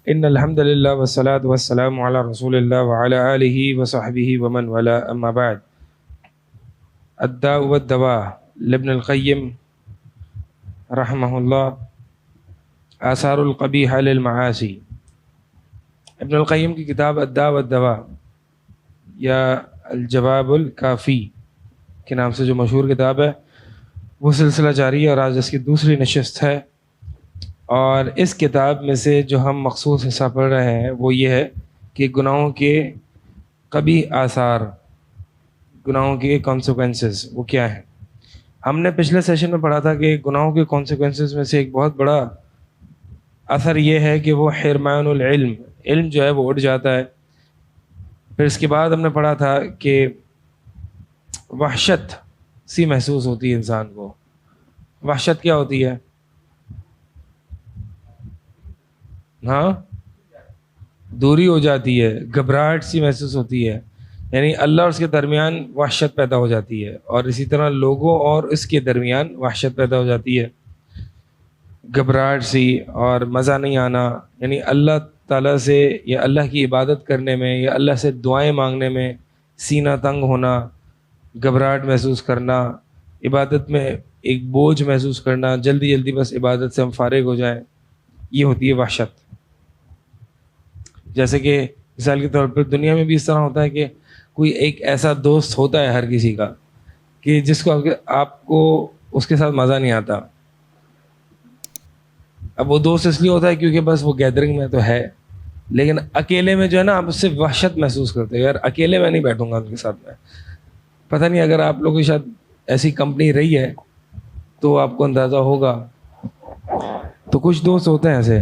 ان الحمد للہ والصلاۃ والسلام علی رسول اللہ وعلی آلہ وصحبہ ومن والا، اما بعد. الداء والدواء لابن القیم رحمہ اللہ، آثار القبیحہ للمعاصی. ابن القیم کی کتاب الداء والدواء یا الجواب الکافی کے نام سے جو مشہور کتاب ہے، وہ سلسلہ جاری ہے اور آج اس کی دوسری نشست ہے. اور اس کتاب میں سے جو ہم مخصوص حصہ پڑھ رہے ہیں وہ یہ ہے کہ گناہوں کے قبیح آثار، گناہوں کے کانسیکوینسز وہ کیا ہیں. ہم نے پچھلے سیشن میں پڑھا تھا کہ گناہوں کے کانسیکوینسز میں سے ایک بہت بڑا اثر یہ ہے کہ وہ حرمان العلم، علم جو ہے وہ اٹھ جاتا ہے. پھر اس کے بعد ہم نے پڑھا تھا کہ وحشت سی محسوس ہوتی ہے انسان کو. وحشت کیا ہوتی ہے؟ ہاں، دوری ہو جاتی ہے، گھبراہٹ سی محسوس ہوتی ہے، یعنی اللہ اور اس کے درمیان وحشت پیدا ہو جاتی ہے، اور اسی طرح لوگوں اور اس کے درمیان وحشت پیدا ہو جاتی ہے، گھبراہٹ سی اور مزہ نہیں آنا. یعنی اللہ تعالیٰ سے یا اللہ کی عبادت کرنے میں یا اللہ سے دعائیں مانگنے میں سینہ تنگ ہونا، گھبراہٹ محسوس کرنا، عبادت میں ایک بوجھ محسوس کرنا، جلدی جلدی بس عبادت سے ہم فارغ ہو جائیں، یہ ہوتی ہے وحشت. جیسے کہ مثال کے طور پر دنیا میں بھی اس طرح ہوتا ہے کہ کوئی ایک ایسا دوست ہوتا ہے ہر کسی کا کہ جس کو آپ کو اس کے ساتھ مزہ نہیں آتا. اب وہ دوست اس لیے ہوتا ہے کیونکہ بس وہ گیدرنگ میں تو ہے، لیکن اکیلے میں جو ہے نا آپ اس سے وحشت محسوس کرتے ہیں، یار اکیلے میں نہیں بیٹھوں گا ان کے ساتھ میں. پتہ نہیں اگر آپ لوگوں کی شاید ایسی کمپنی رہی ہے تو آپ کو اندازہ ہوگا. تو کچھ دوست ہوتے ہیں ایسے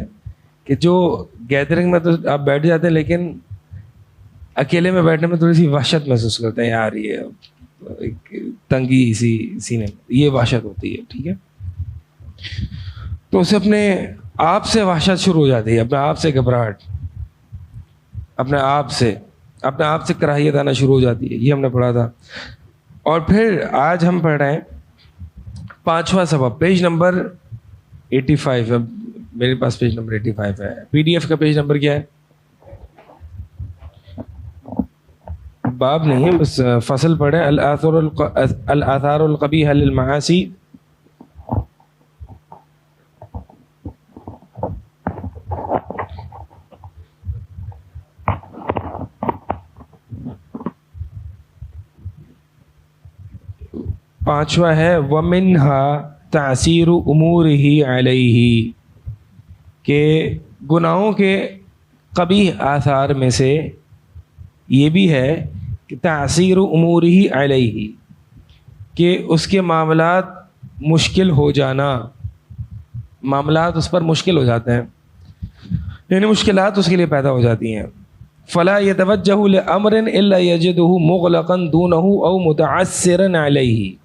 کہ جو گیدرنگ میں تو آپ بیٹھ جاتے ہیں لیکن اکیلے میں بیٹھنے میں تھوڑی سی وحشت محسوس کرتے ہیں، یار یہ ایک تنگی اسی سینے میں، یہ وحشت ہوتی ہے. ٹھیک ہے، تو اسے اپنے آپ سے وحشت شروع ہو جاتی ہے، اپنے آپ سے گھبراہٹ، اپنے آپ سے کراہیت آنا شروع ہو جاتی ہے. یہ ہم نے پڑھا تھا. اور پھر آج ہم پڑھ رہے ہیں 5واں سبب، پیج نمبر 85. اب میرے پاس پیج نمبر 85 ہے، پی ڈی ایف کا پیج نمبر کیا ہے؟ باب نہیں ہے، بس فصل پڑھیں. الآثار القبیحہ للمعاصی. پانچواں ہے وَمِنْهَا تَعْسِيرُ أُمُورِهِ عَلَيْهِ، کہ گناہوں کے قبیح آثار میں سے یہ بھی ہے کہ تَعْسِيرُ أُمُورِهِ عَلَيْهِ، کہ اس کے معاملات مشکل ہو جانا، معاملات اس پر مشکل ہو جاتے ہیں، یعنی مشکلات اس کے لیے پیدا ہو جاتی ہیں. فَلَا يَتَوَجَّهُ لِأَمْرٍ إِلَّا يَجِدُهُ مُغْلَقًا دُونَهُ أَوْ مُتَعَسِّرًا عَلَيْهِ.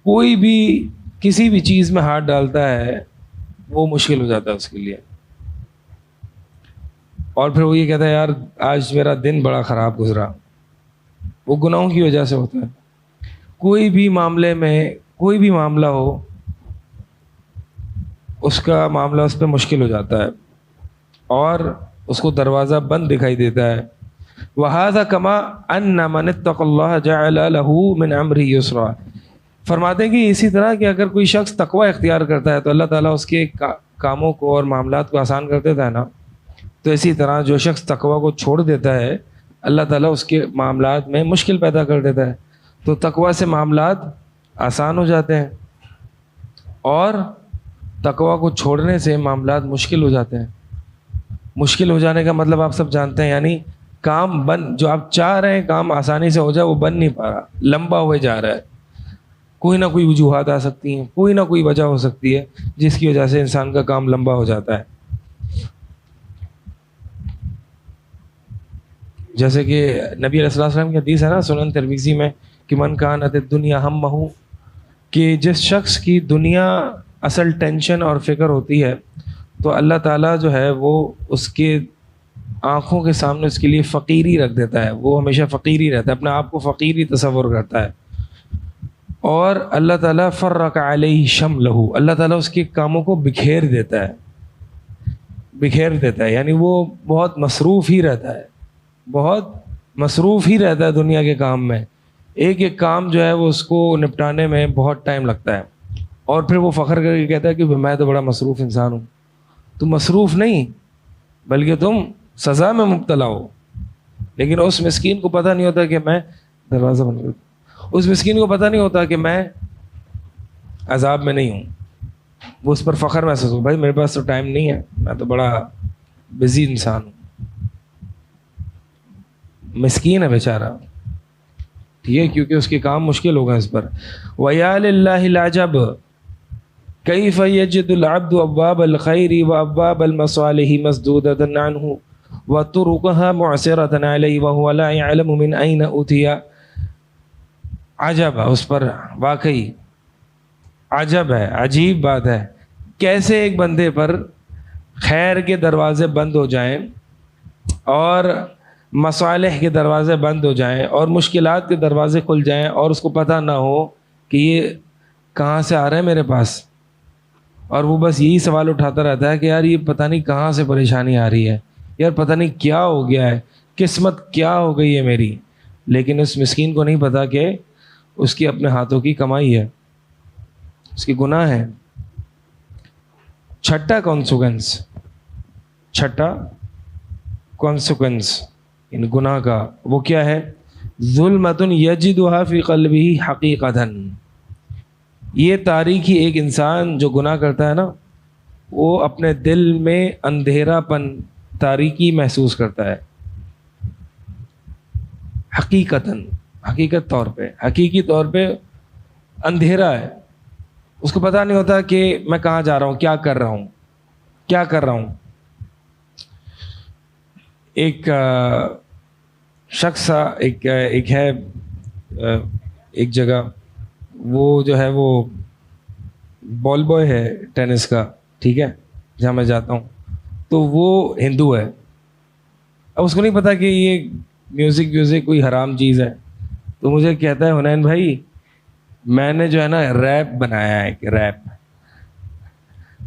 کوئی بھی کسی بھی چیز میں ہاتھ ڈالتا ہے وہ مشکل ہو جاتا ہے اس کے لیے، اور پھر وہ یہ کہتا ہے یار آج میرا دن بڑا خراب گزرا. وہ گناہوں کی وجہ سے ہوتا ہے. کوئی بھی معاملے میں کوئی بھی معاملہ ہو، اس کا معاملہ اس پہ مشکل ہو جاتا ہے اور اس کو دروازہ بند دکھائی دیتا ہے. وَهَذَا كَمَا أَنَّ مَنِ اتَّقَى اللَّهَ جَعَلَ لَهُ مِنْ أَمْرِهِ يُسْرًا. فرماتے ہیں کہ اسی طرح کہ اگر کوئی شخص تقوی اختیار کرتا ہے تو اللہ تعالیٰ اس کے کاموں کو اور معاملات کو آسان کر دیتا ہے نا. تو اسی طرح جو شخص تقوی کو چھوڑ دیتا ہے اللہ تعالیٰ اس کے معاملات میں مشکل پیدا کر دیتا ہے. تو تقوی سے معاملات آسان ہو جاتے ہیں اور تقوی کو چھوڑنے سے معاملات مشکل ہو جاتے ہیں. مشکل ہو جانے کا مطلب آپ سب جانتے ہیں، یعنی کام جو آپ چاہ رہے ہیں کام آسانی سے ہو جائے وہ بن نہیں پا رہا، لمبا ہوئے جا رہا ہے. کوئی نہ کوئی وجوہات آ سکتی ہیں، کوئی نہ کوئی وجہ ہو سکتی ہے جس کی وجہ سے انسان کا کام لمبا ہو جاتا ہے. جیسے کہ نبی علیہ السلام کی حدیث ہے نا سنن ترمذی میں کہ من کانت الدنیا ہمہ، کہ جس شخص کی دنیا اصل ٹینشن اور فکر ہوتی ہے تو اللہ تعالیٰ جو ہے وہ اس کے آنکھوں کے سامنے اس کے لیے فقیری رکھ دیتا ہے. وہ ہمیشہ فقیری رہتا ہے، اپنے آپ کو فقیری تصور کرتا ہے. اور اللہ تعالیٰ فرق علیہ شملہ، اللہ تعالیٰ اس کے کاموں کو بکھیر دیتا ہے. بکھیر دیتا ہے. یعنی وہ بہت مصروف ہی رہتا ہے, بہت مصروف ہی رہتا ہے دنیا کے کام میں. ایک ایک کام جو ہے وہ اس کو نپٹانے میں بہت ٹائم لگتا ہے, اور پھر وہ فخر کر کے کہتا ہے کہ میں تو بڑا مصروف انسان ہوں. تم مصروف نہیں بلکہ تم سزا میں مبتلا ہو. لیکن اس مسکین کو پتہ نہیں ہوتا کہ میں دروازہ بند کر, اس مسکین کو پتہ نہیں ہوتا کہ میں عذاب میں نہیں ہوں. وہ اس پر فخر محسوس ہو, بھائی میرے پاس تو ٹائم نہیں ہے, میں تو بڑا بزی انسان ہوں. مسکین ہے بیچارہ, ٹھیک ہے, کیونکہ اس کے کام مشکل ہو گئے اس پر. وَيَا لِلَّهِ الْعَجَبُ كَيْفَ يَجِدُ الْعَبْدُ أَبْوَابَ الْخَيْرِ وَأَبْوَابَ الْمَصَالِحِ مَسْدُودَةً عَنْهُ وَطُرُقُهَا مُعْسِرَةً عَلَيْهِ وَهُوَ لَا يَعْلَمُ مِنْ أَيْنَ أُوتِيَ. عجب ہے اس پر, واقعی عجب ہے, عجیب بات ہے. کیسے ایک بندے پر خیر کے دروازے بند ہو جائیں اور مصالح کے دروازے بند ہو جائیں اور مشکلات کے دروازے کھل جائیں اور اس کو پتہ نہ ہو کہ یہ کہاں سے آ رہے ہیں میرے پاس, اور وہ بس یہی سوال اٹھاتا رہتا ہے کہ یار یہ پتہ نہیں کہاں سے پریشانی آ رہی ہے, یار پتہ نہیں کیا ہو گیا ہے, قسمت کیا ہو گئی ہے میری. لیکن اس مسکین کو نہیں پتا کہ اس کی اپنے ہاتھوں کی کمائی ہے, اس کی گناہ ہے. چھٹا کانسیکوینس ان گناہ کا وہ کیا ہے؟ ظلمۃ یجدها فی قلبہ حقیقتاً. یہ تاریخی ایک انسان جو گناہ کرتا ہے نا, وہ اپنے دل میں اندھیرا پن, تاریکی محسوس کرتا ہے. حقیقتاً, حقیقت طور پہ, حقیقی طور پہ اندھیرا ہے. اس کو پتہ نہیں ہوتا کہ میں کہاں جا رہا ہوں, کیا کر رہا ہوں. ایک شخص ایک ہے ایک جگہ, وہ جو ہے وہ بال بوائے ہے ٹینس کا, ٹھیک ہے, جہاں میں جاتا ہوں. تو وہ ہندو ہے. اب اس کو نہیں پتا کہ یہ میوزک کوئی حرام چیز ہے. تو مجھے کہتا ہے حنین بھائی میں نے جو ہے نا ریپ بنایا ہے, کہ ریپ,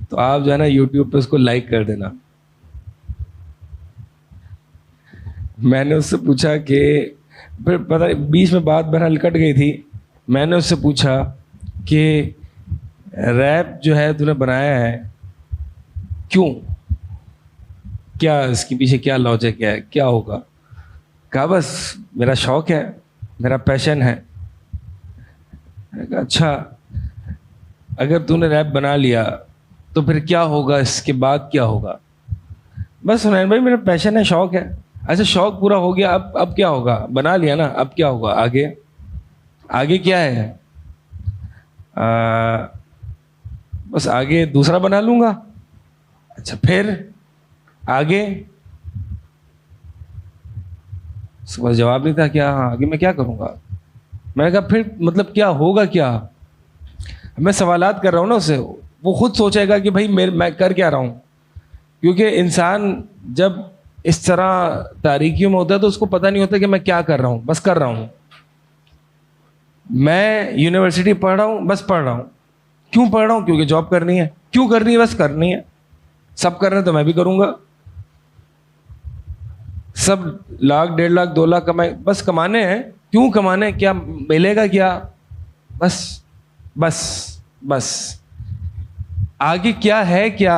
تو آپ جو ہے نا یوٹیوب پہ اس کو لائک کر دینا. میں نے اس سے پوچھا کہ پھر پتہ بیچ میں بات بہرحال کٹ گئی تھی. میں نے اس سے پوچھا کہ ریپ جو ہے تو نے بنایا ہے کیوں, کیا اس کے پیچھے کیا لاجک ہے, کیا ہوگا؟ کہا بس میرا شوق ہے, میرا پیشن ہے. میں کہا اچھا, اگر تو نے ریپ بنا لیا تو پھر کیا ہوگا, اس کے بعد کیا ہوگا؟ بس حنین بھائی میرا پیشن ہے, شوق ہے. اچھا شوق پورا ہو گیا, اب کیا ہوگا؟ بنا لیا نا, اب کیا ہوگا آگے کیا ہے؟ بس آگے دوسرا بنا لوں گا. اچھا پھر آگے؟ اس کے پاس جواب نہیں تھا. کیا آگے میں کیا کروں گا؟ میں نے کہا پھر مطلب کیا ہوگا کیا؟ میں سوالات کر رہا ہوں نا اسے, وہ خود سوچے گا کہ بھائی میں کر کیا رہا ہوں. کیونکہ انسان جب اس طرح تاریکیوں میں ہوتا ہے تو اس کو پتہ نہیں ہوتا کہ میں کیا کر رہا ہوں, بس کر رہا ہوں. میں یونیورسٹی پڑھ رہا ہوں, بس پڑھ رہا ہوں. کیوں پڑھ رہا ہوں؟ کیونکہ جاب کرنی ہے. کیوں کرنی ہے؟ بس کرنی ہے. سب کر رہے ہیں تو میں بھی کروں گا. سب 1,00,000 1,50,000 2,00,000 کمائے, بس کمانے ہیں. کیوں کمانے؟ کیا ملے گا کیا؟ بس آگے کیا ہے, کیا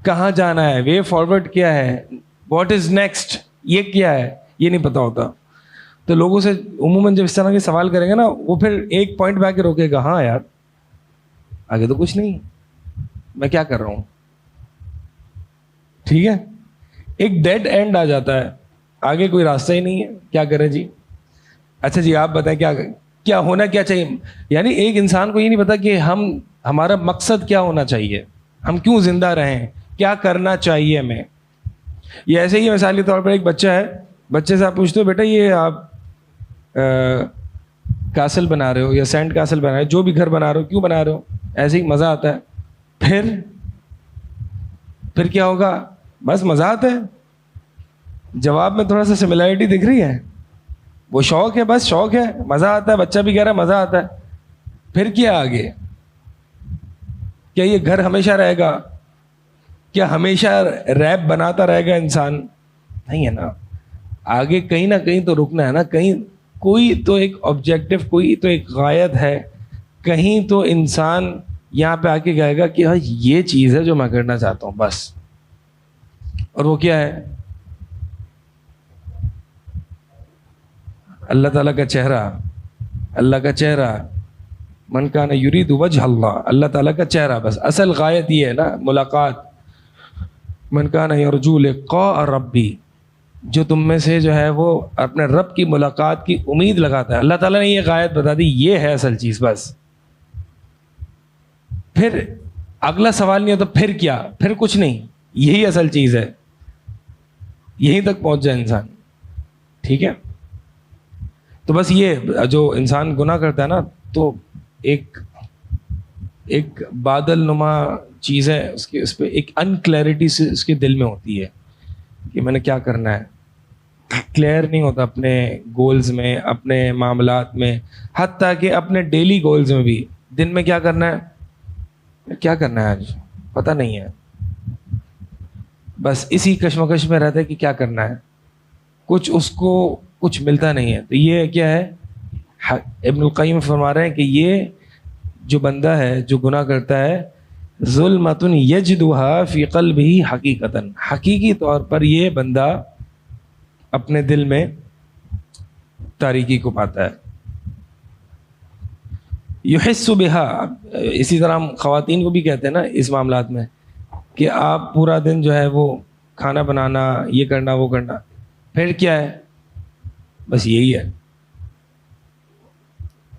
کہاں جانا ہے, وے فارورڈ کیا ہے, واٹ از نیکسٹ, یہ کیا ہے, یہ نہیں پتا ہوتا. تو لوگوں سے عموماً جب اس طرح کے سوال کریں گے نا, وہ پھر ایک پوائنٹ پہ آ کے روکے گا, ہاں یار آگے تو کچھ نہیں, میں کیا کر رہا ہوں. ٹھیک ہے, ایک ڈیڈ اینڈ آ جاتا ہے, آگے کوئی راستہ ہی نہیں ہے, کیا کریں جی. اچھا جی آپ بتائیں کیا ہونا کیا چاہیے. یعنی ایک انسان کو یہ نہیں پتا کہ ہمارا مقصد کیا ہونا چاہیے, ہم کیوں زندہ رہیں, کیا کرنا چاہیے ہمیں. یہ ایسے ہی مثالی طور پر ایک بچہ ہے, بچے سے آپ پوچھتے ہو بیٹا یہ آپ کاسل بنا رہے ہو یا سینڈ کاسل بنا رہے ہو, جو بھی گھر بنا رہے ہو, کیوں بنا رہے ہو؟ ایسے ہی مزہ آتا ہے. پھر کیا ہوگا؟ بس مزہ آتا ہے. جواب میں تھوڑا سا سملیرٹی دکھ رہی ہے. وہ شوق ہے, بس شوق ہے, مزہ آتا ہے. بچہ بھی کہہ رہا ہے مزہ آتا ہے. پھر کیا آگے؟ کیا یہ گھر ہمیشہ رہے گا؟ کیا ہمیشہ ریپ بناتا رہے گا انسان؟ نہیں ہے نا، آگے کہیں نہ کہیں تو رکنا ہے نا، کہیں کوئی تو ایک آبجیکٹو، کوئی تو ایک غایت ہے، کہیں تو انسان یہاں پہ آ کے کہے گا کہ ہاں یہ چیز ہے جو میں کرنا چاہتا ہوں بس. اور وہ کیا ہے؟ اللہ تعالیٰ کا چہرہ. اللہ کا چہرہ، من کان یرید وجہ اللہ، اللہ تعالیٰ کا چہرہ بس. اصل غایت یہ ہے نا ملاقات. من کان یرجو لقاء ربی، جو تم میں سے جو ہے وہ اپنے رب کی ملاقات کی امید لگاتا ہے. اللہ تعالیٰ نے یہ غایت بتا دی، یہ ہے اصل چیز بس. پھر اگلا سوال نہیں ہوتا پھر کیا، پھر کچھ نہیں، یہی اصل چیز ہے، یہیں تک پہنچ جائے انسان. ٹھیک ہے، تو بس یہ جو انسان گناہ کرتا ہے نا، تو ایک بادل نما چیز ہے اس پہ ایک انکلیئرٹی سے اس کے دل میں ہوتی ہے کہ میں نے کیا کرنا ہے. کلیئر نہیں ہوتا اپنے گولز میں، اپنے معاملات میں، حتیٰ کہ اپنے ڈیلی گولز میں بھی. دن میں کیا کرنا ہے، کیا کرنا ہے آج پتہ نہیں ہے، بس اسی کشمکش میں رہتا ہے کہ کیا کرنا ہے. اس کو کچھ ملتا نہیں ہے. تو یہ کیا ہے، ابن القیم فرما رہے ہیں کہ یہ جو بندہ ہے جو گناہ کرتا ہے، ظلمۃ یجدها فی قلبہ حقیقتاً، حقیقی طور پر یہ بندہ اپنے دل میں تاریکی کو پاتا ہے. یحس بہا، اسی طرح ہم خواتین کو بھی کہتے ہیں نا اس معاملات میں کہ آپ پورا دن جو ہے وہ کھانا بنانا، یہ کرنا وہ کرنا، پھر کیا ہے، بس یہی ہے.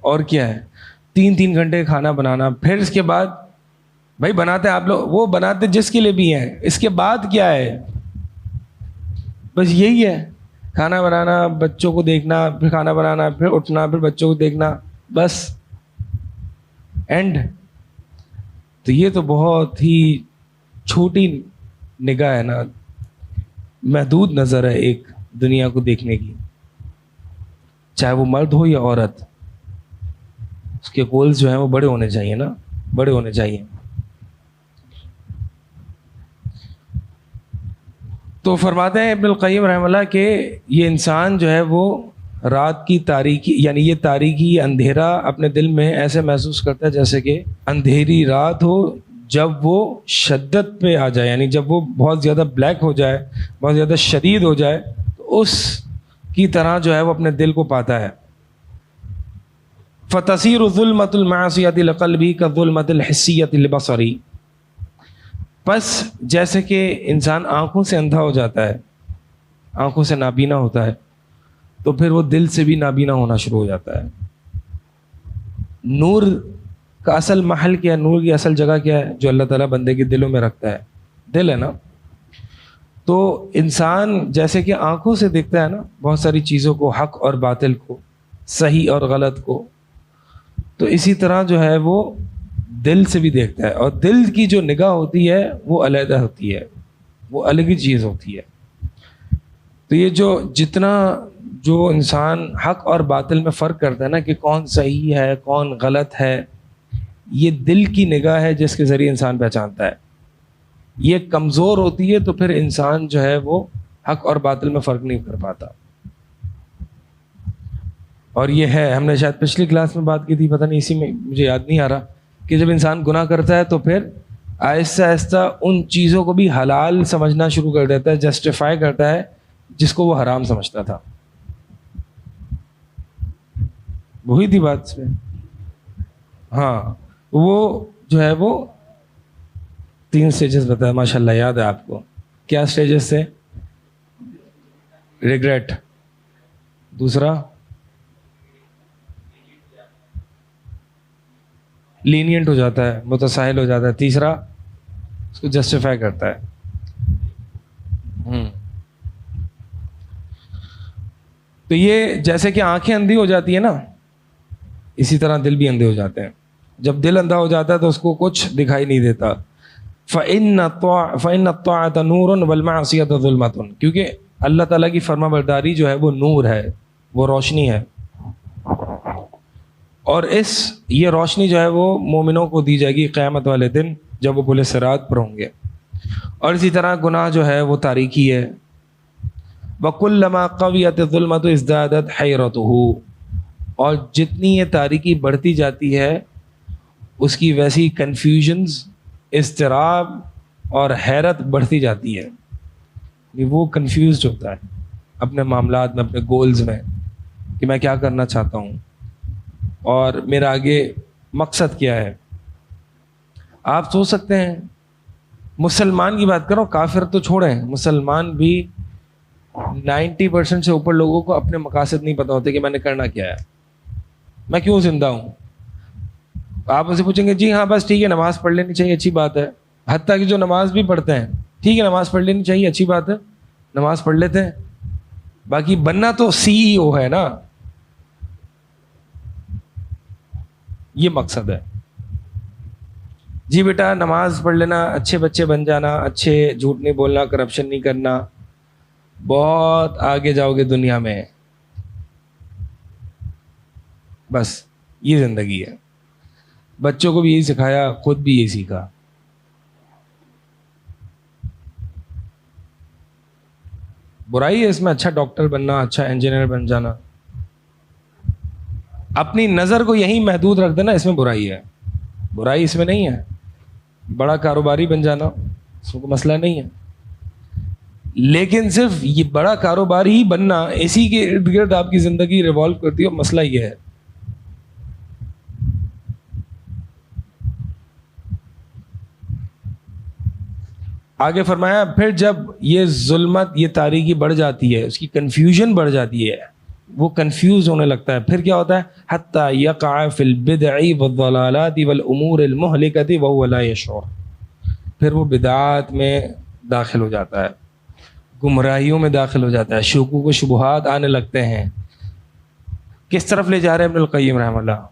اور کیا ہے، 3 گھنٹے کھانا بنانا، پھر اس کے بعد بھائی بناتے آپ لوگ، وہ بناتے جس کے لیے بھی ہیں، اس کے بعد کیا ہے، بس یہی ہے، کھانا بنانا، بچوں کو دیکھنا، پھر کھانا بنانا، پھر اٹھنا، پھر بچوں کو دیکھنا، بس اینڈ. تو یہ تو بہت ہی چھوٹی نگاہ ہے نا، محدود نظر ہے ایک دنیا کو دیکھنے کی. چاہے وہ مرد ہو یا عورت، اس کے گولز جو ہیں وہ بڑے ہونے چاہیے نا، بڑے ہونے چاہیے. تو فرماتے ہیں ابن القیم رحمہ اللہ کہ یہ انسان جو ہے وہ رات کی تاریکی، یعنی یہ تاریکی، یہ اندھیرا اپنے دل میں ایسے محسوس کرتا ہے جیسے کہ اندھیری رات ہو جب وہ شدت پہ آ جائے، یعنی جب وہ بہت زیادہ بلیک ہو جائے، بہت زیادہ شدید ہو جائے، تو اس کی طرح جو ہے وہ اپنے دل کو پاتا ہے. فتصیر ظلمۃ المعصیۃ لقلبی کظلمۃ الحسیۃ لبصری، پس جیسے کہ انسان آنکھوں سے اندھا ہو جاتا ہے، آنکھوں سے نابینا ہوتا ہے، تو پھر وہ دل سے بھی نابینا ہونا شروع ہو جاتا ہے. نور کا اصل محل کیا ہے، نور کی اصل جگہ کیا ہے، جو اللہ تعالیٰ بندے کے دلوں میں رکھتا ہے، دل ہے نا. تو انسان جیسے کہ آنکھوں سے دیکھتا ہے نا بہت ساری چیزوں کو، حق اور باطل کو، صحیح اور غلط کو، تو اسی طرح جو ہے وہ دل سے بھی دیکھتا ہے. اور دل کی جو نگاہ ہوتی ہے وہ علیحدہ ہوتی ہے، وہ الگ ہی چیز ہوتی ہے. تو یہ جتنا جو انسان حق اور باطل میں فرق کرتا ہے نا کہ کون صحیح ہے کون غلط ہے، یہ دل کی نگاہ ہے جس کے ذریعے انسان پہچانتا ہے. یہ کمزور ہوتی ہے تو پھر انسان جو ہے وہ حق اور باطل میں فرق نہیں کر پاتا. اور یہ ہے، ہم نے شاید پچھلی کلاس میں بات کی تھی، پتہ نہیں اسی میں مجھے یاد نہیں آ رہا، کہ جب انسان گناہ کرتا ہے تو پھر آہستہ آہستہ ان چیزوں کو بھی حلال سمجھنا شروع کر دیتا ہے، جسٹیفائی کرتا ہے جس کو وہ حرام سمجھتا تھا. وہی تھی بات اس میں. ہاں، وہ جو ہے وہ 3 سٹیجز بتایا، ماشاء اللہ یاد ہے آپ کو. کیا سٹیجز تھے؟ ریگریٹ، دوسرا لینینٹ ہو جاتا ہے، متساہل ہو جاتا ہے، تیسرا اس کو جسٹیفائی کرتا ہے. تو یہ جیسے کہ آنکھیں اندھی ہو جاتی ہیں نا، اسی طرح دل بھی اندھے ہو جاتے ہیں. جب دل اندھا ہو جاتا ہے تو اس کو کچھ دکھائی نہیں دیتا. فَإِنَّ الطَّاعَةَ نُورٌ وَالْمَعْصِيَةَ ظُلْمَةٌ، کیونکہ اللہ تعالیٰ کی فرما برداری جو ہے وہ نور ہے، وہ روشنی ہے. اور یہ روشنی جو ہے وہ مومنوں کو دی جائے گی قیامت والے دن جب وہ پل صراط پر ہوں گے. اور اسی طرح گناہ جو ہے وہ تاریکی ہے. وَكُلَّمَا قَوِيَتِ الظُّلْمَةُ ازْدَادَتْ حَيْرَتُهُ، اور جتنی یہ تاریکی بڑھتی جاتی ہے اس کی ویسی کنفیوژنز، اضطراب اور حیرت بڑھتی جاتی ہے. وہ کنفیوزڈ ہوتا ہے اپنے معاملات میں، اپنے گولز میں، کہ میں کیا کرنا چاہتا ہوں اور میرا آگے مقصد کیا ہے. آپ سوچ سکتے ہیں، مسلمان کی بات کرو، کافر تو چھوڑیں، مسلمان بھی 90% سے اوپر لوگوں کو اپنے مقاصد نہیں پتہ ہوتے کہ میں نے کرنا کیا ہے، میں کیوں زندہ ہوں. آپ ان سے پوچھیں گے جی ہاں بس ٹھیک ہے نماز پڑھ لینی چاہیے، اچھی بات ہے. حتیٰ کہ جو نماز بھی پڑھتے ہیں، ٹھیک ہے نماز پڑھ لینی چاہیے، اچھی بات ہے، نماز پڑھ لیتے ہیں، باقی بننا تو CEO ہے نا، یہ مقصد ہے. جی بیٹا نماز پڑھ لینا، اچھے بچے بن جانا، اچھے، جھوٹ نہیں بولنا، کرپشن نہیں کرنا، بہت آگے جاؤ گے دنیا میں. بس یہ زندگی ہے. بچوں کو بھی یہی سکھایا، خود بھی یہی سیکھا. برائی ہے اس میں اچھا ڈاکٹر بننا، اچھا انجینئر بن جانا. اپنی نظر کو یہیں محدود رکھ دینا، اس میں برائی ہے. برائی اس میں نہیں ہے. بڑا کاروباری بن جانا اس کو مسئلہ نہیں ہے، لیکن صرف یہ بڑا کاروباری ہی بننا، اسی کے ارد گرد آپ کی زندگی ریوالو کرتی ہے. مسئلہ یہ ہے. آگے فرمایا پھر جب یہ ظلمت، یہ تاریکی بڑھ جاتی ہے، اس کی کنفیوژن بڑھ جاتی ہے، وہ کنفیوز ہونے لگتا ہے، پھر کیا ہوتا ہے؟ حتی یقع فی البدع والضلالات والامور المہلکۃ وهو لا یشعر، پھر وہ بدعات میں داخل ہو جاتا ہے، گمراہیوں میں داخل ہو جاتا ہے، شکوک و شبہات آنے لگتے ہیں. کس طرف لے جا رہے ہیں ابن القیم رحمہ اللہ؟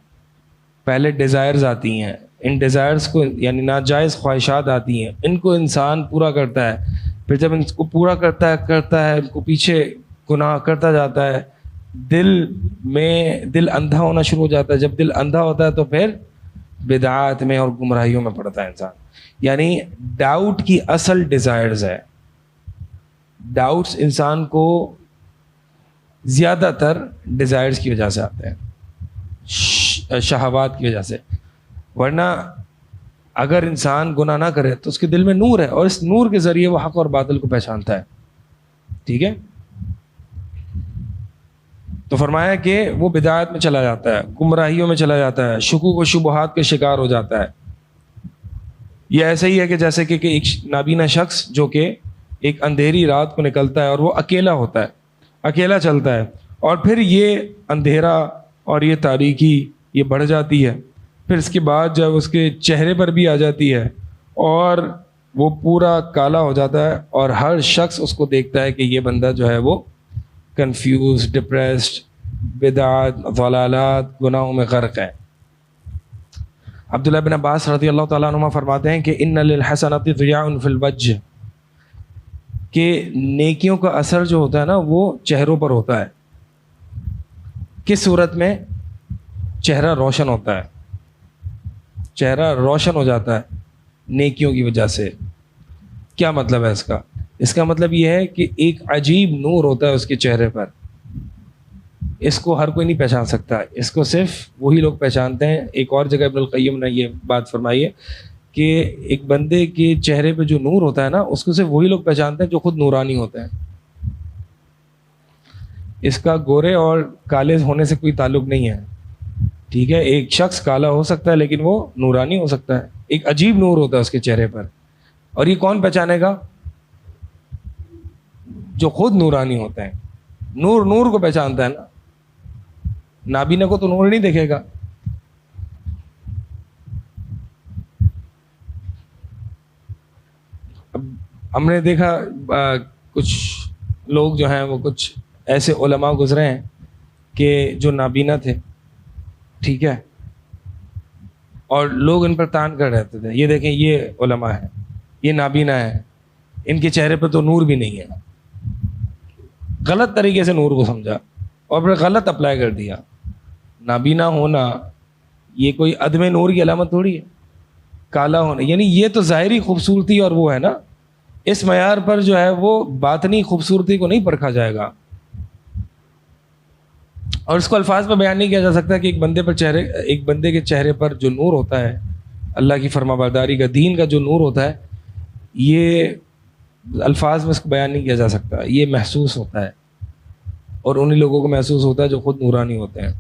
پہلے ڈیزائرز آتی ہیں، ان ڈیزائرز کو یعنی ناجائز خواہشات آتی ہیں، ان کو انسان پورا کرتا ہے. پھر جب ان کو پورا کرتا ہے ان کو پیچھے گناہ کرتا جاتا ہے، دل اندھا ہونا شروع ہو جاتا ہے. جب دل اندھا ہوتا ہے تو پھر بدعات میں اور گمراہیوں میں پڑتا ہے انسان. یعنی ڈاؤٹ کی اصل ڈیزائرز ہے. ڈاؤٹس انسان کو زیادہ تر ڈیزائرز کی وجہ سے آتے ہیں، شہوات کی وجہ سے. ورنہ اگر انسان گناہ نہ کرے تو اس کے دل میں نور ہے، اور اس نور کے ذریعے وہ حق اور باطل کو پہچانتا ہے. ٹھیک ہے، تو فرمایا کہ وہ بدعات میں چلا جاتا ہے، گمراہیوں میں چلا جاتا ہے، شکوک و شبہات کے شکار ہو جاتا ہے. یہ ایسا ہی ہے کہ جیسے کہ ایک نابینا شخص جو کہ ایک اندھیری رات کو نکلتا ہے اور وہ اکیلا ہوتا ہے، اکیلا چلتا ہے، اور پھر یہ اندھیرا اور یہ تاریکی یہ بڑھ جاتی ہے. پھر اس کے بعد جب اس کے چہرے پر بھی آ جاتی ہے اور وہ پورا کالا ہو جاتا ہے، اور ہر شخص اس کو دیکھتا ہے کہ یہ بندہ جو ہے وہ کنفیوز، ڈپریسڈ، بدعات، ضلالات، گناہوں میں غرق ہے. عبداللہ بن عباس رضی اللہ تعالیٰ عنہ فرماتے ہیں کہ ان للحسنات ضیاء فی الوجہ، کہ نیکیوں کا اثر جو ہوتا ہے نا وہ چہروں پر ہوتا ہے. کس صورت میں؟ چہرہ روشن ہوتا ہے، چہرہ روشن ہو جاتا ہے نیکیوں کی وجہ سے. کیا مطلب ہے اس کا؟ اس کا مطلب یہ ہے کہ ایک عجیب نور ہوتا ہے اس کے چہرے پر، اس کو ہر کوئی نہیں پہچان سکتا، اس کو صرف وہی لوگ پہچانتے ہیں. ایک اور جگہ ابن القیم نے یہ بات فرمائی ہے کہ ایک بندے کے چہرے پہ جو نور ہوتا ہے نا اس کو صرف وہی لوگ پہچانتے ہیں جو خود نورانی ہوتے ہیں. اس کا گورے اور کالے ہونے سے کوئی تعلق نہیں ہے. ٹھیک ہے، ایک شخص کالا ہو سکتا ہے لیکن وہ نورانی ہو سکتا ہے. ایک عجیب نور ہوتا ہے اس کے چہرے پر، اور یہ کون پہچانے گا؟ جو خود نورانی ہوتے ہیں. نور کو پہچانتا ہے نا، نابینا کو تو نور نہیں دیکھے گا. اب ہم نے دیکھا کچھ لوگ جو ہیں وہ کچھ ایسے علماء گزرے ہیں کہ جو نابینا تھے، ٹھیک ہے، اور لوگ ان پر تان کر رہتے تھے، یہ دیکھیں یہ علماء ہیں، یہ نابینا ہیں، ان کے چہرے پہ تو نور بھی نہیں ہے. غلط طریقے سے نور کو سمجھا اور پھر غلط اپلائی کر دیا. نابینا ہونا یہ کوئی عدم نور کی علامت تھوڑی ہے. کالا ہونا یعنی یہ تو ظاہری خوبصورتی اور وہ ہے نا، اس معیار پر جو ہے وہ باطنی خوبصورتی کو نہیں پرکھا جائے گا، اور اس کو الفاظ میں بیان نہیں کیا جا سکتا کہ ایک بندے کے چہرے پر جو نور ہوتا ہے، اللہ کی فرما برداری کا، دین کا جو نور ہوتا ہے، یہ الفاظ میں اس کو بیان نہیں کیا جا سکتا، یہ محسوس ہوتا ہے، اور انہی لوگوں کو محسوس ہوتا ہے جو خود نورانی ہوتے ہیں۔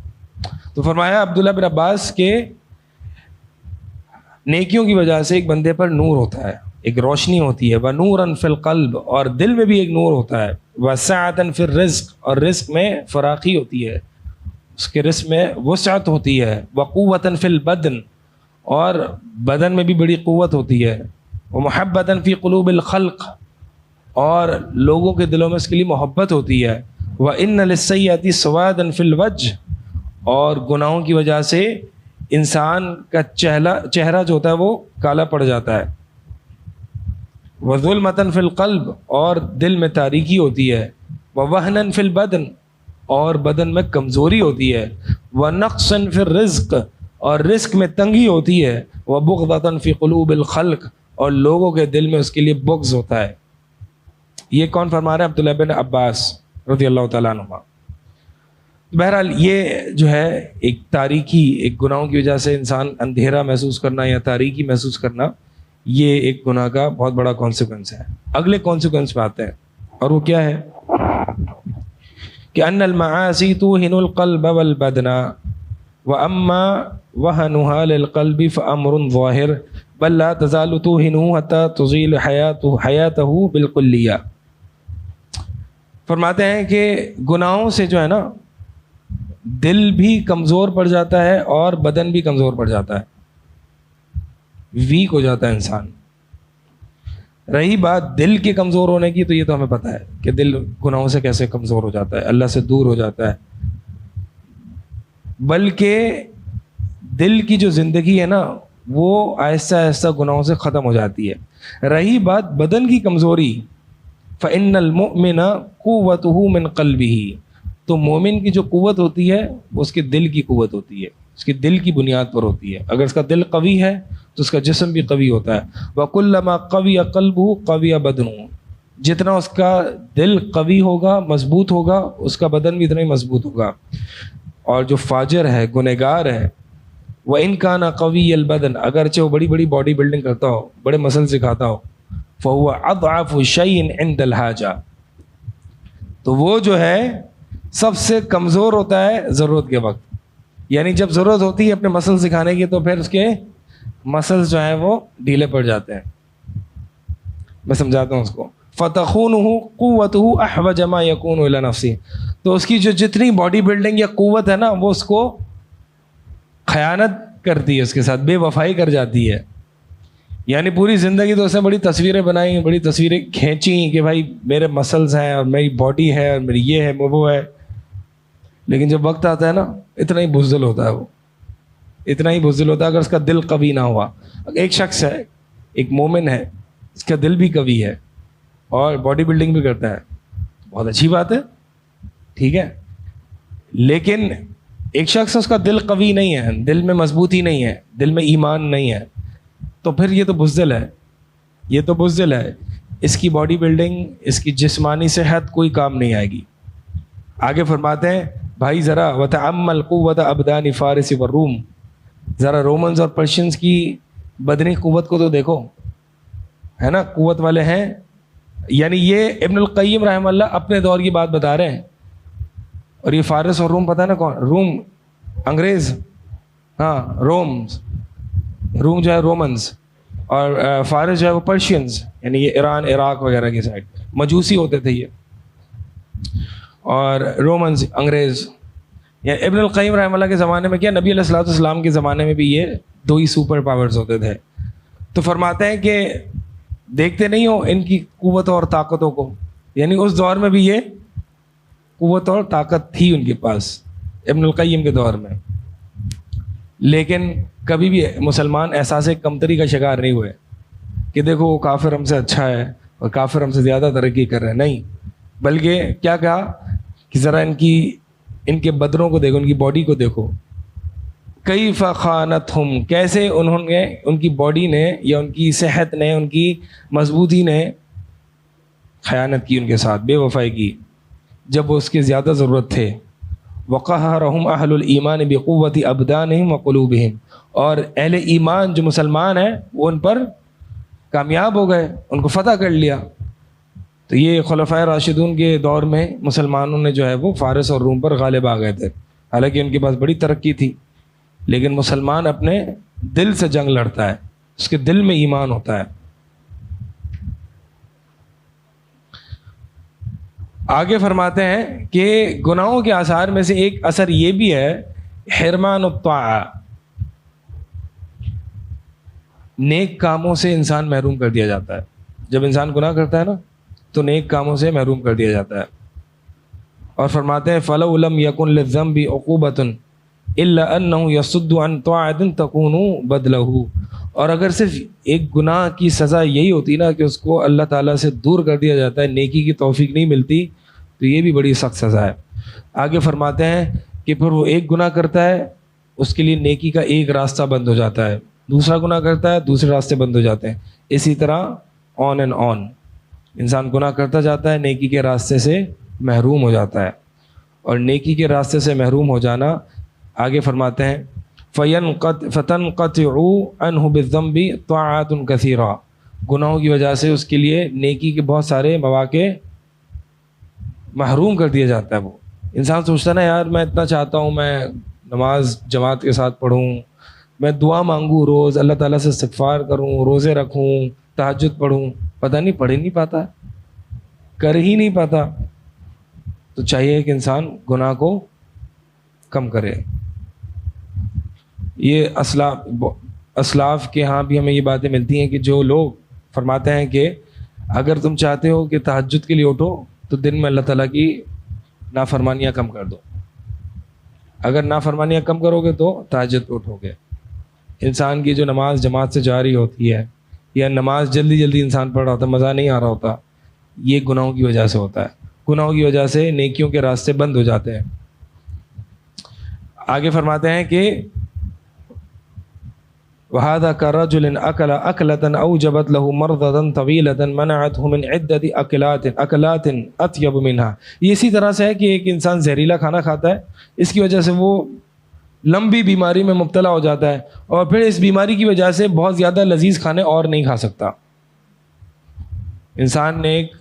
تو فرمایا عبداللہ بن عباس کے نیکیوں کی وجہ سے ایک بندے پر نور ہوتا ہے، ایک روشنی ہوتی ہے، وَنُورًا فِي الْقَلْبِ، اور دل میں بھی ایک نور ہوتا ہے، وَسَعَةً فِي الرِّزْقِ، اور رزق میں فراخی ہوتی ہے، اس کے رزق میں وسعت ہوتی ہے، وَقُوَّةً فِي الْبَدْنِ، اور بدن میں بھی بڑی قوت ہوتی ہے، وَمُحَبَّةً فِي قُلُوبِ الْخَلْقِ، اور لوگوں کے دلوں میں اس کے لیے محبت ہوتی ہے، وَإِنَّ لِلسَّيِّئَةِ سَوَادًا فِي الْوَجْهِ، اور گناہوں کی وجہ سے انسان کا چہرہ جو ہوتا ہے وہ کالا پڑ جاتا ہے، وَظُلْمَةً فِي الْقَلْبِ، اور دل میں تاریکی ہوتی ہے، وَوَهْنًا فِي الْبَدْنِ، اور بدن میں کمزوری ہوتی ہے، وَنَقْصًا فِي الرِّزْقِ، اور رزق میں تنگی ہوتی ہے، وَبُغْضَةً فِي قُلُوبِ الْخَلْقِ، اور لوگوں کے دل میں اس کے لیے بغض ہوتا ہے۔ یہ کون فرما رہے ہیں؟ عبداللہ بن عباس رضی اللہ تعالیٰ عنہ۔ بہرحال یہ جو ہے ایک تاریکی، ایک گناہوں کی وجہ سے انسان اندھیرا محسوس کرنا یا تاریکی محسوس کرنا، یہ ایک گناہ کا بہت بڑا کانسیکوینس ہے۔ اگلے کانسیکوینس پہ آتے ہیں، اور وہ کیا ہے کہ ان المعاصی توہن القلب والبدن واما وہنها للقلب فامر ظاہر بل لا تزال توہنه حتى تزيل حیاته بالکلیہ۔ فرماتے ہیں کہ گناہوں سے جو ہے نا دل بھی کمزور پڑ جاتا ہے اور بدن بھی کمزور پڑ جاتا ہے، ویک ہو جاتا ہے انسان۔ رہی بات دل کے کمزور ہونے کی، تو یہ تو ہمیں پتہ ہے کہ دل گناہوں سے کیسے کمزور ہو جاتا ہے، اللہ سے دور ہو جاتا ہے، بلکہ دل کی جو زندگی ہے نا وہ آہستہ آہستہ گناہوں سے ختم ہو جاتی ہے۔ رہی بات بدن کی کمزوری، فإن المؤمن قوته من قلبه، تو مومن کی جو قوت ہوتی ہے وہ اس کے دل کی قوت ہوتی ہے، اس کے دل کی بنیاد پر ہوتی ہے۔ اگر اس کا دل قوی ہے تو اس کا جسم بھی قوی ہوتا ہے۔ وَكُلَّمَا قَوِيَ قَلْبُهُ قَوِيَ بَدْنُهُ، جتنا اس کا دل قوی ہوگا، مضبوط ہوگا، اس کا بدن بھی اتنا ہی مضبوط ہوگا۔ اور جو فاجر ہے، گنہگار ہے، وَإِنْ كَانَ قَوِيَّ الْبَدْنِ، اگرچہ وہ بڑی بڑی باڈی بلڈنگ کرتا ہو، بڑے مسل سکھاتا ہو، فَهُوَ أَضْعَفُ شَيْءٍ عِنْدَ الْحَاجَةِ، تو وہ جو ہے سب سے کمزور ہوتا ہے ضرورت کے وقت، یعنی جب ضرورت ہوتی ہے اپنے مسل سکھانے کی تو پھر اس کے مسلز جو ہیں وہ ڈھیلے پڑ جاتے ہیں۔ میں سمجھاتا ہوں اس کو، فَتَخُونُهُ قُوَّتُهُ أَحْوَجَ مَا يَكُونُ إِلَى نَفْسِهِ، تو اس کی جو جتنی باڈی بلڈنگ یا قوت ہے نا وہ اس کو خیانت کرتی ہے، اس کے ساتھ بے وفائی کر جاتی ہے۔ یعنی پوری زندگی تو اس نے بڑی تصویریں بنائی، بڑی تصویریں کھینچی کہ بھائی میرے مسلز ہیں اور میری باڈی ہے اور میری یہ ہے وہ ہے، لیکن جب وقت آتا ہے نا اتنا ہی بزدل ہوتا ہے، وہ اتنا ہی بزدل ہوتا ہے اگر اس کا دل قوی نہ ہوا۔ ایک شخص ہے، ایک مومن ہے، اس کا دل بھی قوی ہے اور باڈی بلڈنگ بھی کرتا ہے، بہت اچھی بات ہے، ٹھیک ہے، لیکن ایک شخص اس کا دل قوی نہیں ہے، دل میں مضبوطی نہیں ہے، دل میں ایمان نہیں ہے، تو پھر یہ تو بزدل ہے، یہ تو بزدل ہے، اس کی باڈی بلڈنگ، اس کی جسمانی صحت کوئی کام نہیں آئے گی۔ آگے فرماتے ہیں بھائی ذرا وتعمل قوت ابدان فارس والروم، ذرا رومنز اور پرشینز کی بدنی قوت کو تو دیکھو، ہے نا، قوت والے ہیں۔ یعنی یہ ابن القیم رحمہ اللہ اپنے دور کی بات بتا رہے ہیں، اور یہ فارس اور روم پتہ ہے نا کون؟ روم انگریز، ہاں روم جو ہے رومنز، اور فارس جو ہے وہ پرشینز، یعنی یہ ایران عراق وغیرہ کی سائڈ مجوسی ہوتے تھے یہ، اور رومنز انگریز۔ یعنی ابن القیم رحمہ اللہ کے زمانے میں کیا، نبی علیہ الصلوۃ والسلام کے زمانے میں بھی یہ دو ہی سپر پاورز ہوتے تھے۔ تو فرماتے ہیں کہ دیکھتے نہیں ہو ان کی قوت اور طاقتوں کو، یعنی اس دور میں بھی یہ قوت اور طاقت تھی ان کے پاس ابن القیم کے دور میں، لیکن کبھی بھی مسلمان احساس کمتری کا شکار نہیں ہوئے کہ دیکھو وہ کافر ہم سے اچھا ہے اور کافر ہم سے زیادہ ترقی کر رہے ہیں، نہیں، بلکہ کیا کہا کہ ذرا ان کے بدنوں کو دیکھو، ان کی باڈی کو دیکھو، کیف خانتہم، کیسے انہوں نے، ان کی باڈی نے یا ان کی صحت نے، ان کی مضبوطی نے خیانت کی ان کے ساتھ، بے وفائی کی جب وہ اس کی زیادہ ضرورت تھے. وقہرہم اہل الایمان بقوت ابدانہم وقلوبہم، اور اہل ایمان جو مسلمان ہیں وہ ان پر کامیاب ہو گئے، ان کو فتح کر لیا. تو یہ خلفائے راشدون کے دور میں مسلمانوں نے جو ہے وہ فارس اور روم پر غالب آ گئے تھے. حالانکہ ان کے پاس بڑی ترقی تھی، لیکن مسلمان اپنے دل سے جنگ لڑتا ہے، اس کے دل میں ایمان ہوتا ہے. آگے فرماتے ہیں کہ گناہوں کے آثار میں سے ایک اثر یہ بھی ہے حرمان الطاعہ، نیک کاموں سے انسان محروم کر دیا جاتا ہے. جب انسان گناہ کرتا ہے نا تو نیک کاموں سے محروم کر دیا جاتا ہے. اور فرماتے ہیں فَلَوْ لَمْ يَكُنْ لِلذَّنْبِ عُقُوبَةٌ إِلَّا أَنَّهُ يَصُدُّ عَنْ طَاعَةٍ تَكُونُ بَدْلَهُ، اور اگر صرف ایک گناہ کی سزا یہی ہوتی نا کہ اس کو اللہ تعالیٰ سے دور کر دیا جاتا ہے، نیکی کی توفیق نہیں ملتی، تو یہ بھی بڑی سخت سزا ہے. آگے فرماتے ہیں کہ پھر وہ ایک گناہ کرتا ہے، اس کے لیے نیکی کا ایک راستہ بند ہو جاتا ہے، دوسرا گناہ کرتا ہے، دوسرے راستے بند ہو جاتے ہیں. اسی طرح آن اینڈ آن انسان گناہ کرتا جاتا ہے، نیکی کے راستے سے محروم ہو جاتا ہے. اور نیکی کے راستے سے محروم ہو جانا، آگے فرماتے ہیں فَتَنْقَطِعُ عَنْهُ بِالذَّنْبِ طَاعَاتٌ كَثِيرًا، گناہوں کی وجہ سے اس کے لیے نیکی کے بہت سارے مواقع محروم کر دیا جاتا ہے. وہ انسان سوچتا ہے نا یار میں اتنا چاہتا ہوں میں نماز جماعت کے ساتھ پڑھوں، میں دعا مانگوں، روز اللہ تعالیٰ سے استغفار کروں، روزے رکھوں، تہجد پڑھوں، پتہ نہیں پڑھ ہی نہیں پاتا، کر ہی نہیں پاتا. تو چاہیے کہ انسان گناہ کو کم کرے. یہ اسلاف کے ہاں بھی ہمیں یہ باتیں ملتی ہیں کہ جو لوگ فرماتے ہیں کہ اگر تم چاہتے ہو کہ تہجد کے لیے اٹھو تو دن میں اللہ تعالیٰ کی نافرمانیاں کم کر دو. اگر نافرمانیاں کم کرو گے تو تہجد پہ اٹھو گے. انسان کی جو نماز جماعت سے جاری ہوتی ہے یا نماز جلدی جلدی انسان پڑھ رہا ہوتا ہے، مزہ نہیں آ رہا ہوتا، یہ گناہوں کی وجہ سے ہوتا ہے. گناہوں کی وجہ سے نیکیوں کے راستے بند ہو جاتے ہیں. آگے فرماتے ہیں کہ وَهَذَا كَرَّجُلٍ أَكَلَ أَكْلَةً أَوْجَبَتْ لَهُ مَرْضَةً طَوِيلَةً مَنَعَتْهُ مِنْ عِدَّةِ أَكْلَاتٍ أَطْيَبُ مِنْهَا. یہ اسی طرح سے ہے کہ ایک انسان زہریلا کھانا کھاتا ہے، اس کی وجہ سے وہ لمبی بیماری میں مبتلا ہو جاتا ہے، اور پھر اس بیماری کی وجہ سے بہت زیادہ لذیذ کھانے اور نہیں کھا سکتا. انسان نے ایک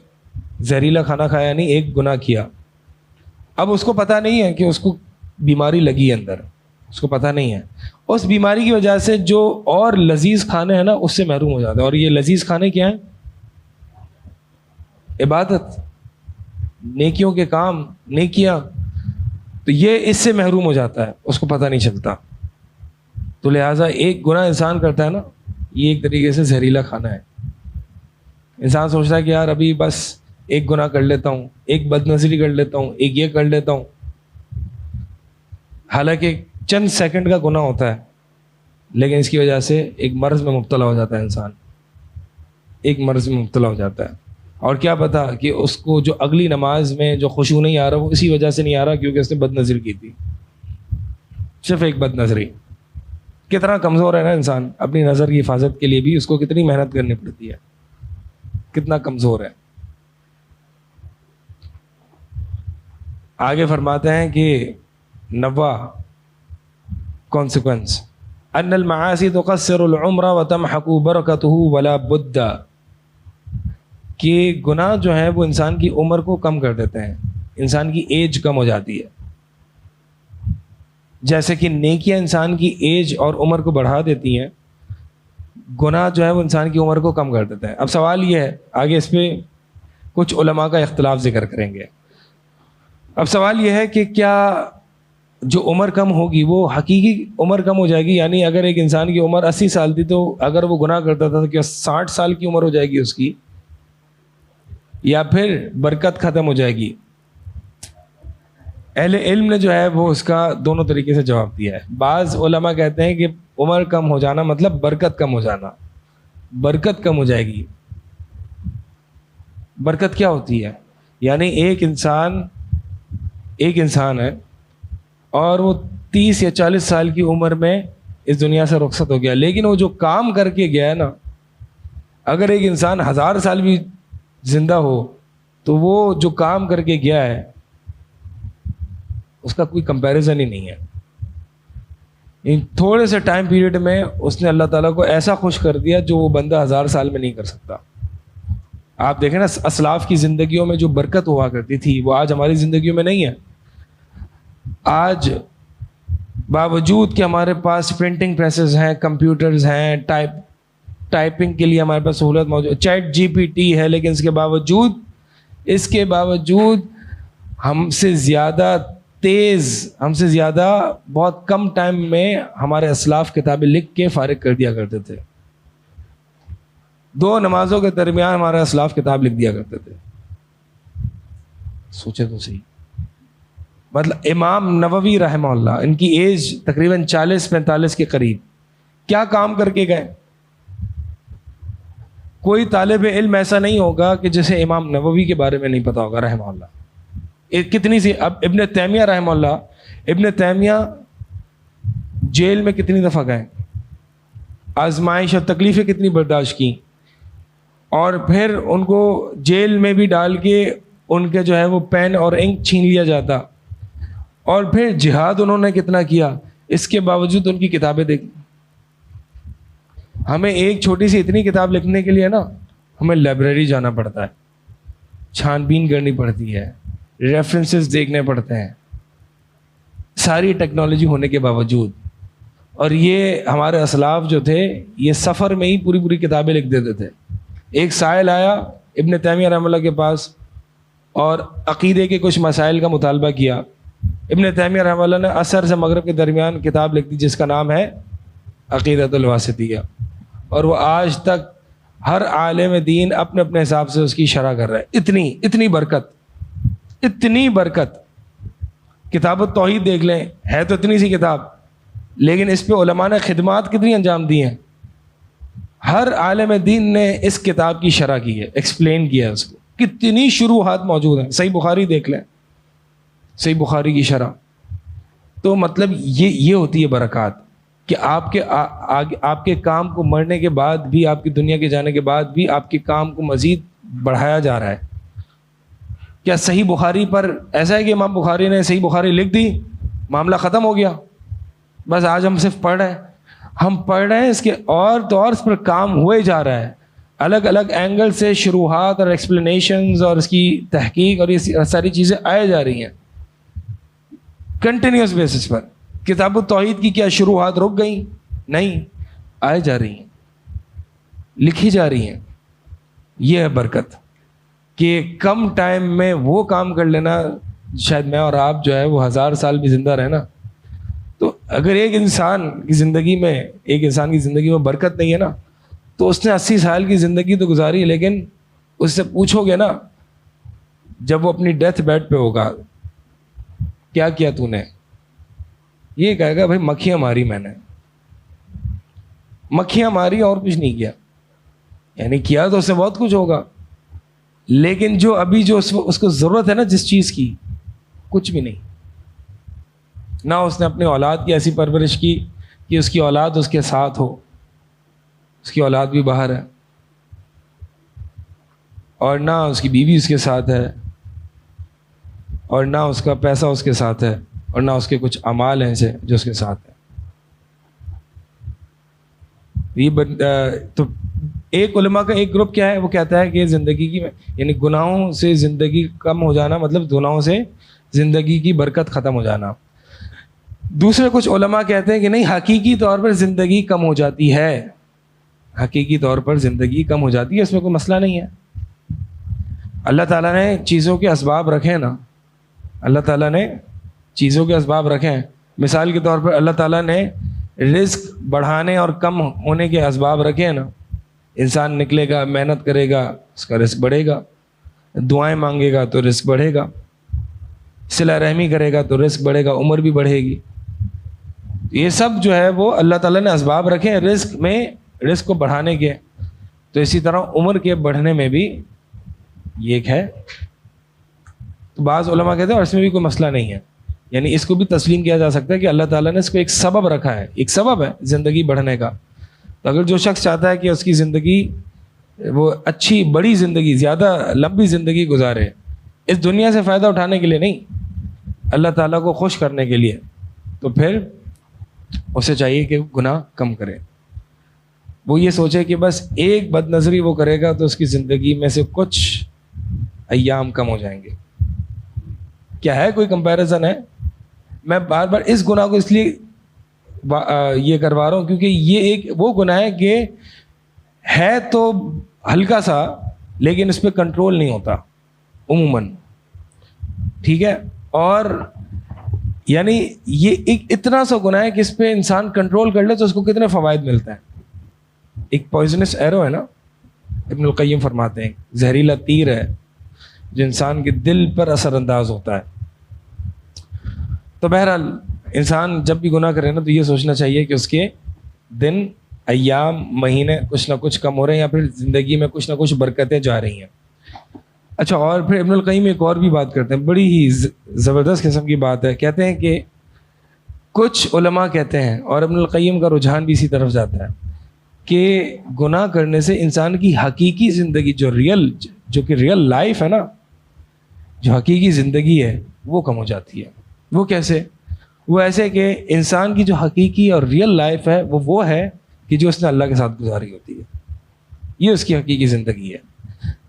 زہریلا کھانا کھایا، نہیں ایک گناہ کیا، اب اس کو پتہ نہیں ہے کہ اس کو بیماری لگی ہے اندر، اس کو پتہ نہیں ہے. اس بیماری کی وجہ سے جو اور لذیذ کھانے ہیں نا اس سے محروم ہو جاتا ہے. اور یہ لذیذ کھانے کیا ہیں؟ عبادت، نیکیوں کے کام، نیکیاں. تو یہ اس سے محروم ہو جاتا ہے، اس کو پتہ نہیں چلتا. تو لہٰذا ایک گناہ انسان کرتا ہے نا، یہ ایک طریقے سے زہریلا کھانا ہے. انسان سوچتا ہے کہ یار ابھی بس ایک گناہ کر لیتا ہوں، ایک بد نظری کر لیتا ہوں، ایک یہ کر لیتا ہوں، حالانکہ چند سیکنڈ کا گناہ ہوتا ہے، لیکن اس کی وجہ سے ایک مرض میں مبتلا ہو جاتا ہے انسان، ایک مرض میں مبتلا ہو جاتا ہے. اور کیا پتا کہ اس کو جو اگلی نماز میں جو خشوع نہیں آ رہا وہ اسی وجہ سے نہیں آ رہا کیونکہ اس نے بد نظری کی تھی. صرف ایک بد نظری. کتنا کمزور ہے نا انسان، اپنی نظر کی حفاظت کے لیے بھی اس کو کتنی محنت کرنی پڑتی ہے، کتنا کمزور ہے. آگے فرماتے ہیں کہ نوا کانسیکوینس ان المعاصی تقصر العمر وتمحق برکته ولا بد، کہ گناہ جو ہیں وہ انسان کی عمر کو کم کر دیتے ہیں، انسان کی ایج کم ہو جاتی ہے، جیسے کہ نیکیاں انسان کی ایج اور عمر کو بڑھا دیتی ہیں، گناہ جو ہے وہ انسان کی عمر کو کم کر دیتے ہیں. اب سوال یہ ہے، آگے اس پہ کچھ علماء کا اختلاف ذکر کریں گے. اب سوال یہ ہے کہ کیا جو عمر کم ہوگی وہ حقیقی عمر کم ہو جائے گی؟ یعنی اگر ایک انسان کی عمر 80 سال تھی تو اگر وہ گناہ کرتا تھا تو کیا 60 سال کی عمر ہو جائے گی اس کی، یا پھر برکت ختم ہو جائے گی؟ اہل علم نے جو ہے وہ اس کا دونوں طریقے سے جواب دیا ہے. بعض علماء کہتے ہیں کہ عمر کم ہو جانا مطلب برکت کم ہو جانا، برکت کم ہو جائے گی. برکت کیا ہوتی ہے؟ یعنی ایک انسان ہے اور وہ 30 یا 40 سال کی عمر میں اس دنیا سے رخصت ہو گیا، لیکن وہ جو کام کر کے گیا ہے نا، اگر ایک انسان 1000 سال بھی زندہ ہو تو وہ جو کام کر کے گیا ہے اس کا کوئی کمپیریزن ہی نہیں ہے. ان تھوڑے سے ٹائم پیریڈ میں اس نے اللہ تعالیٰ کو ایسا خوش کر دیا جو وہ بندہ 1000 سال میں نہیں کر سکتا. آپ دیکھیں نا اسلاف کی زندگیوں میں جو برکت ہوا کرتی تھی وہ آج ہماری زندگیوں میں نہیں ہے. آج باوجود کہ ہمارے پاس پرنٹنگ پریسز ہیں, کمپیوٹرز ہیں, ٹائپنگ کے لیے ہمارے پاس سہولت موجود, چیٹ جی پی ٹی ہے, لیکن اس کے باوجود ہم سے زیادہ تیز, ہم سے زیادہ بہت کم ٹائم میں ہمارے اسلاف کتابیں لکھ کے فارغ کر دیا کرتے تھے. 2 نمازوں کے درمیان ہمارے اسلاف کتاب لکھ دیا کرتے تھے. سوچے تو صحیح. مطلب امام نووی رحمہ اللہ, ان کی ایج تقریباً 40-45 کے قریب, کیا کام کر کے گئے؟ کوئی طالب علم ایسا نہیں ہوگا کہ جسے امام نووی کے بارے میں نہیں پتا ہوگا رحمہ اللہ. کتنی سی, اب ابن تیمیہ رحمہ اللہ, ابن تیمیہ جیل میں کتنی دفعہ گئے, آزمائش اور تکلیفیں کتنی برداشت کی, اور پھر ان کو جیل میں بھی ڈال کے ان کے جو ہے وہ پین اور انک چھین لیا جاتا, اور پھر جہاد انہوں نے کتنا کیا. اس کے باوجود ان کی کتابیں دیکھ, ہمیں ایک چھوٹی سی اتنی کتاب لکھنے کے لیے نا ہمیں لائبریری جانا پڑتا ہے, چھان بین کرنی پڑتی ہے, ریفرنسز دیکھنے پڑتے ہیں, ساری ٹیکنالوجی ہونے کے باوجود. اور یہ ہمارے اسلاف جو تھے یہ سفر میں ہی پوری کتابیں لکھ دیتے تھے. ایک سائل آیا ابن تیمیہ رحمہ اللہ کے پاس اور عقیدے کے کچھ مسائل کا مطالبہ کیا. ابن تیمیہ رحمہ اللہ نے عصر سے مغرب کے درمیان کتاب لکھ دی جس کا نام ہے عقیدۃ الواسطیہ, اور وہ آج تک ہر عالم دین اپنے اپنے حساب سے اس کی شرح کر رہا ہے. اتنی برکت. کتاب التوحید دیکھ لیں, ہے تو اتنی سی کتاب, لیکن اس پہ علماء نے خدمات کتنی انجام دی ہیں. ہر عالم دین نے اس کتاب کی شرح کی ہے, ایکسپلین کیا ہے اس کو. کتنی شروحات موجود ہیں. صحیح بخاری دیکھ لیں, صحیح بخاری کی شرح. تو مطلب یہ ہوتی ہے برکات کہ آپ کے کام کو مرنے کے بعد بھی, آپ کی دنیا کے جانے کے بعد بھی آپ کے کام کو مزید بڑھایا جا رہا ہے. کیا صحیح بخاری پر ایسا ہے کہ امام بخاری نے صحیح بخاری لکھ دی, معاملہ ختم ہو گیا, بس آج ہم صرف پڑھ رہے ہیں؟ ہم پڑھ رہے ہیں, اس کے اور تو اور اس پر کام ہوئے جا رہا ہے. الگ الگ اینگل سے شروحات اور ایکسپلینیشنز اور اس کی تحقیق اور یہ ساری چیزیں آئے جا رہی ہیں کنٹینیوس بیسس پر. کتاب التوحید کی کیا شروحات رک گئیں؟ نہیں, آئے جا رہی ہیں, لکھی جا رہی ہیں. یہ ہے برکت کہ کم ٹائم میں وہ کام کر لینا. شاید میں اور آپ جو ہے وہ 1000 سال بھی زندہ رہنا. تو اگر ایک انسان کی زندگی میں برکت نہیں ہے نا, تو اس نے 80 سال کی زندگی تو گزاری, لیکن اس سے پوچھو گے نا جب وہ اپنی ڈیتھ بیڈ پہ ہوگا کیا کیا تو نے, یہ کہے گا بھائی مکھیاں ماری میں نے, مکھیاں ماری اور کچھ نہیں کیا. یعنی کیا تو اس سے بہت کچھ ہوگا, لیکن جو ابھی جو اس کو ضرورت ہے نا جس چیز کی, کچھ بھی نہیں. نہ اس نے اپنی اولاد کی ایسی پرورش کی کہ اس کی اولاد اس کے ساتھ ہو, اس کی اولاد بھی باہر ہے, اور نہ اس کی بیوی اس کے ساتھ ہے, اور نہ اس کا پیسہ اس کے ساتھ ہے, اور نہ اس کے کچھ اعمال ہیں جو اس کے ساتھ ہیں. تو ایک علماء کا ایک گروپ کیا ہے, وہ کہتا ہے کہ زندگی کی یعنی گناہوں سے زندگی کم ہو جانا, مطلب گناہوں سے زندگی کی برکت ختم ہو جانا. دوسرے کچھ علماء کہتے ہیں کہ نہیں, حقیقی طور پر زندگی کم ہو جاتی ہے, حقیقی طور پر زندگی کم ہو جاتی ہے, اس میں کوئی مسئلہ نہیں ہے. اللہ تعالیٰ نے چیزوں کے اسباب رکھے نا, اللہ تعالیٰ نے چیزوں کے اسباب رکھے ہیں. مثال کے طور پر اللہ تعالیٰ نے رزق بڑھانے اور کم ہونے کے اسباب رکھے ہیں نا. انسان نکلے گا, محنت کرے گا, اس کا رزق بڑھے گا, دعائیں مانگے گا تو رزق بڑھے گا, صلہ رحمی کرے گا تو رزق بڑھے گا, عمر بھی بڑھے گی. یہ سب جو ہے وہ اللہ تعالیٰ نے اسباب رکھے ہیں رزق کو بڑھانے کے. تو اسی طرح عمر کے بڑھنے میں بھی یہ ایک ہے. تو بعض علماء کہتے ہیں اور اس میں بھی کوئی مسئلہ نہیں ہے, یعنی اس کو بھی تسلیم کیا جا سکتا ہے کہ اللہ تعالیٰ نے اس کو ایک سبب رکھا ہے, ایک سبب ہے زندگی بڑھنے کا. تو اگر جو شخص چاہتا ہے کہ اس کی زندگی وہ اچھی بڑی زندگی, زیادہ لمبی زندگی گزارے, اس دنیا سے فائدہ اٹھانے کے لیے نہیں, اللہ تعالیٰ کو خوش کرنے کے لیے, تو پھر اسے چاہیے کہ گناہ کم کرے. وہ یہ سوچے کہ بس ایک بد نظری وہ کرے گا تو اس کی زندگی میں سے کچھ ایام کم ہو جائیں گے. کیا ہے کوئی کمپیریزن ہے؟ میں بار بار اس گناہ کو اس لیے یہ کروا رہا ہوں کیونکہ یہ ایک وہ گناہ ہے کہ ہے تو ہلکا سا لیکن اس پہ کنٹرول نہیں ہوتا عموماً, ٹھیک ہے. اور یعنی یہ ایک اتنا سا گناہ ہے کہ اس پہ انسان کنٹرول کر لے تو اس کو کتنے فوائد ملتے ہیں. ایک پوائزنس ایرو ہے نا, ابن القیم فرماتے ہیں زہریلا تیر ہے جو انسان کے دل پر اثر انداز ہوتا ہے. تو بہرحال انسان جب بھی گناہ کرے نا تو یہ سوچنا چاہیے کہ اس کے دن, ایام, مہینے کچھ نہ کچھ کم ہو رہے ہیں یا پھر زندگی میں کچھ نہ کچھ برکتیں جا رہی ہیں. اچھا, اور پھر ابن القیم ایک اور بھی بات کرتے ہیں, بڑی ہی زبردست قسم کی بات ہے. کہتے ہیں کہ کچھ علماء کہتے ہیں, اور ابن القیم کا رجحان بھی اسی طرف جاتا ہے, کہ گناہ کرنے سے انسان کی حقیقی زندگی جو کہ ریئل لائف ہے نا, جو حقیقی زندگی ہے وہ کم ہو جاتی ہے. وہ کیسے؟ وہ ایسے کہ انسان کی جو حقیقی اور ریئل لائف ہے وہ ہے کہ جو اس نے اللہ کے ساتھ گزاری ہوتی ہے, یہ اس کی حقیقی زندگی ہے.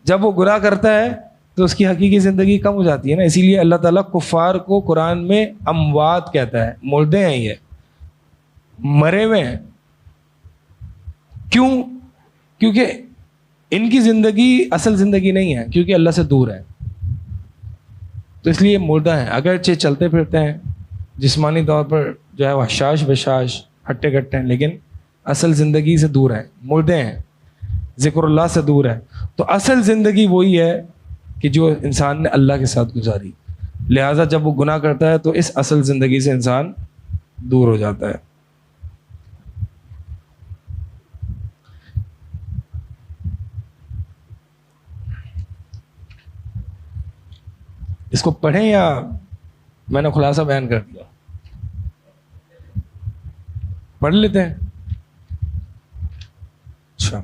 جب وہ گناہ کرتا ہے تو اس کی حقیقی زندگی کم ہو جاتی ہے نا. اسی لیے اللہ تعالیٰ کفار کو قرآن میں اموات کہتا ہے, مردے ہیں, یہ مرے ہوئے ہیں. کیوں؟ کیونکہ ان کی زندگی اصل زندگی نہیں ہے, کیونکہ اللہ سے دور ہے, تو اس لیے مردہ ہیں. اگرچہ چلتے پھرتے ہیں, جسمانی طور پر جو ہے وہ حشاش بشاش ہٹے کٹے ہیں, لیکن اصل زندگی سے دور ہیں, مردے ہیں, ذکر اللہ سے دور ہے. تو اصل زندگی وہی ہے کہ جو انسان نے اللہ کے ساتھ گزاری. لہٰذا جب وہ گناہ کرتا ہے تو اس اصل زندگی سے انسان دور ہو جاتا ہے. اس کو پڑھیں یا میں نے خلاصہ بیان کر دیا؟ پڑھ لیتے ہیں. اچھا,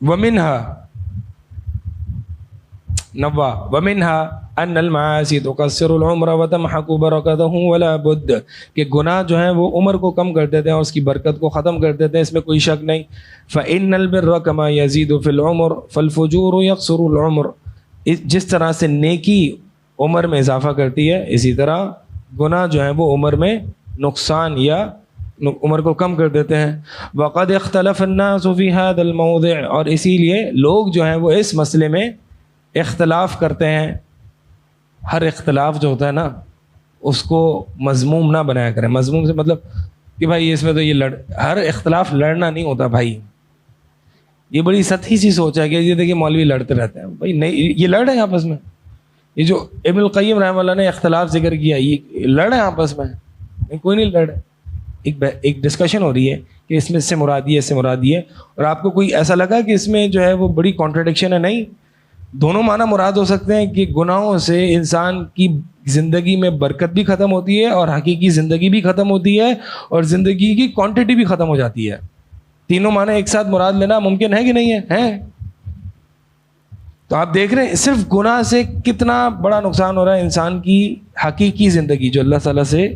وَمِنْهَا أَنَّ الْمَعَاصِي تُقَصِّرُ الْعُمْرَ وَتَمْحَقُ بَرَكَتَهُ وَلَا بُدَّ, کہ گناہ جو ہیں وہ عمر کو کم کر دیتے ہیں اور اس کی برکت کو ختم کر دیتے ہیں, اس میں کوئی شک نہیں. فَإِنَّ الْبِرَّ كَمَا يَزِيدُ فِي الْعُمُرِ فَالْفُجُورُ يَقْصُرُ الْعُمْرَ, جس طرح سے نیکی عمر میں اضافہ کرتی ہے اسی طرح گناہ جو ہیں وہ عمر میں نقصان یا عمر کو کم کر دیتے ہیں. وَقَدْ اخْتَلَفَ النَّاسُ فِي هَذَا الْمَوْضِعِ, اور اسی لیے لوگ جو ہیں وہ اس مسئلے میں اختلاف کرتے ہیں. ہر اختلاف جو ہوتا ہے نا اس کو مذموم نہ بنایا کریں. مذموم سے مطلب کہ بھائی اس میں تو یہ ہر اختلاف لڑنا نہیں ہوتا بھائی. یہ بڑی سطحی سی سوچ ہے کہ یہ دیکھیے مولوی لڑتے رہتے ہیں, بھائی نہیں, یہ لڑ رہے ہیں آپس میں. یہ جو ابن القیم رحمہ اللہ نے اختلاف ذکر کیا, یہ لڑ رہے ہیں آپس میں, کوئی نہیں لڑ رہے. ایک ڈسکشن ہو رہی ہے کہ اس میں اس سے مراد یہ, اس سے مراد یہ, اور آپ کو کوئی ایسا لگا کہ اس میں جو ہے وہ بڑی کانٹرڈکشن ہے. نہیں, دونوں معنی مراد ہو سکتے ہیں کہ گناہوں سے انسان کی زندگی میں برکت بھی ختم ہوتی ہے اور حقیقی زندگی بھی ختم ہوتی ہے اور زندگی کی کوانٹٹی بھی ختم ہو جاتی ہے. تینوں معنی ایک ساتھ مراد لینا ممکن ہے کہ نہیں ہے؟ تو آپ دیکھ رہے ہیں صرف گناہ سے کتنا بڑا نقصان ہو رہا ہے انسان کی حقیقی زندگی, جو اللہ تعالیٰ سے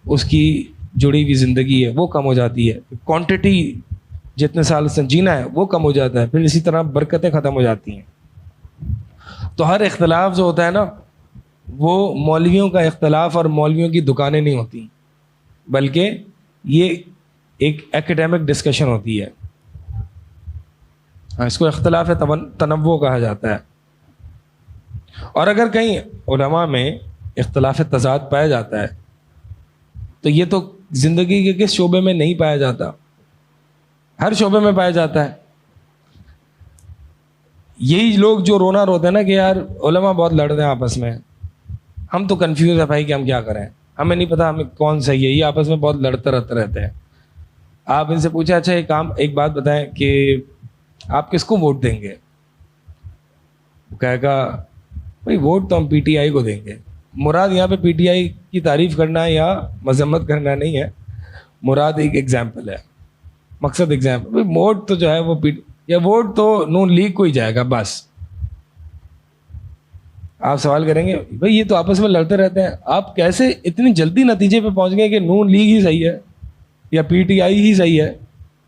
اس کی جڑی ہوئی زندگی ہے وہ کم ہو جاتی ہے. کوانٹٹی جتنے سال سے جینا ہے وہ کم ہو جاتا ہے, پھر اسی طرح برکتیں ختم ہو جاتی ہیں. تو ہر اختلاف جو ہوتا ہے نا وہ مولویوں کا اختلاف اور مولویوں کی دکانیں نہیں ہوتی, بلکہ یہ ایک ایکیڈیمک ڈسکشن ہوتی ہے. اس کو اختلاف تنوع کہا جاتا ہے. اور اگر کہیں علماء میں اختلاف تضاد پایا جاتا ہے تو یہ تو زندگی کے کس شعبے میں نہیں پایا جاتا, ہر شعبے میں پایا جاتا ہے. یہی لوگ جو رونا روتے ہیں نا کہ یار علماء بہت لڑ رہے ہیں آپس میں, ہم تو کنفیوز ہے بھائی کہ ہم کیا کریں, ہمیں نہیں پتا ہمیں کون صحیح ہے, یہ آپس میں بہت لڑتے رہتے ہیں. آپ ان سے پوچھا اچھا ایک بات بتائیں کہ آپ کس کو ووٹ دیں گے؟ وہ کہے گا بھائی ووٹ تو ہم PTI کو دیں گے. مراد یہاں پہ PTI کی تعریف کرنا یا مذمت کرنا نہیں ہے, مراد ایک ایگزامپل ہے, مقصد ایگزامپل. ووٹ تو جو ہے وہ یا ووٹ تو نون لیگ کو ہی جائے گا بس. آپ سوال کریں گے بھائی یہ تو آپس میں لڑتے رہتے ہیں, آپ کیسے اتنی جلدی نتیجے پہ پہنچ گئے کہ نون لیگ ہی صحیح ہے یا پی ٹی آئی ہی صحیح ہے؟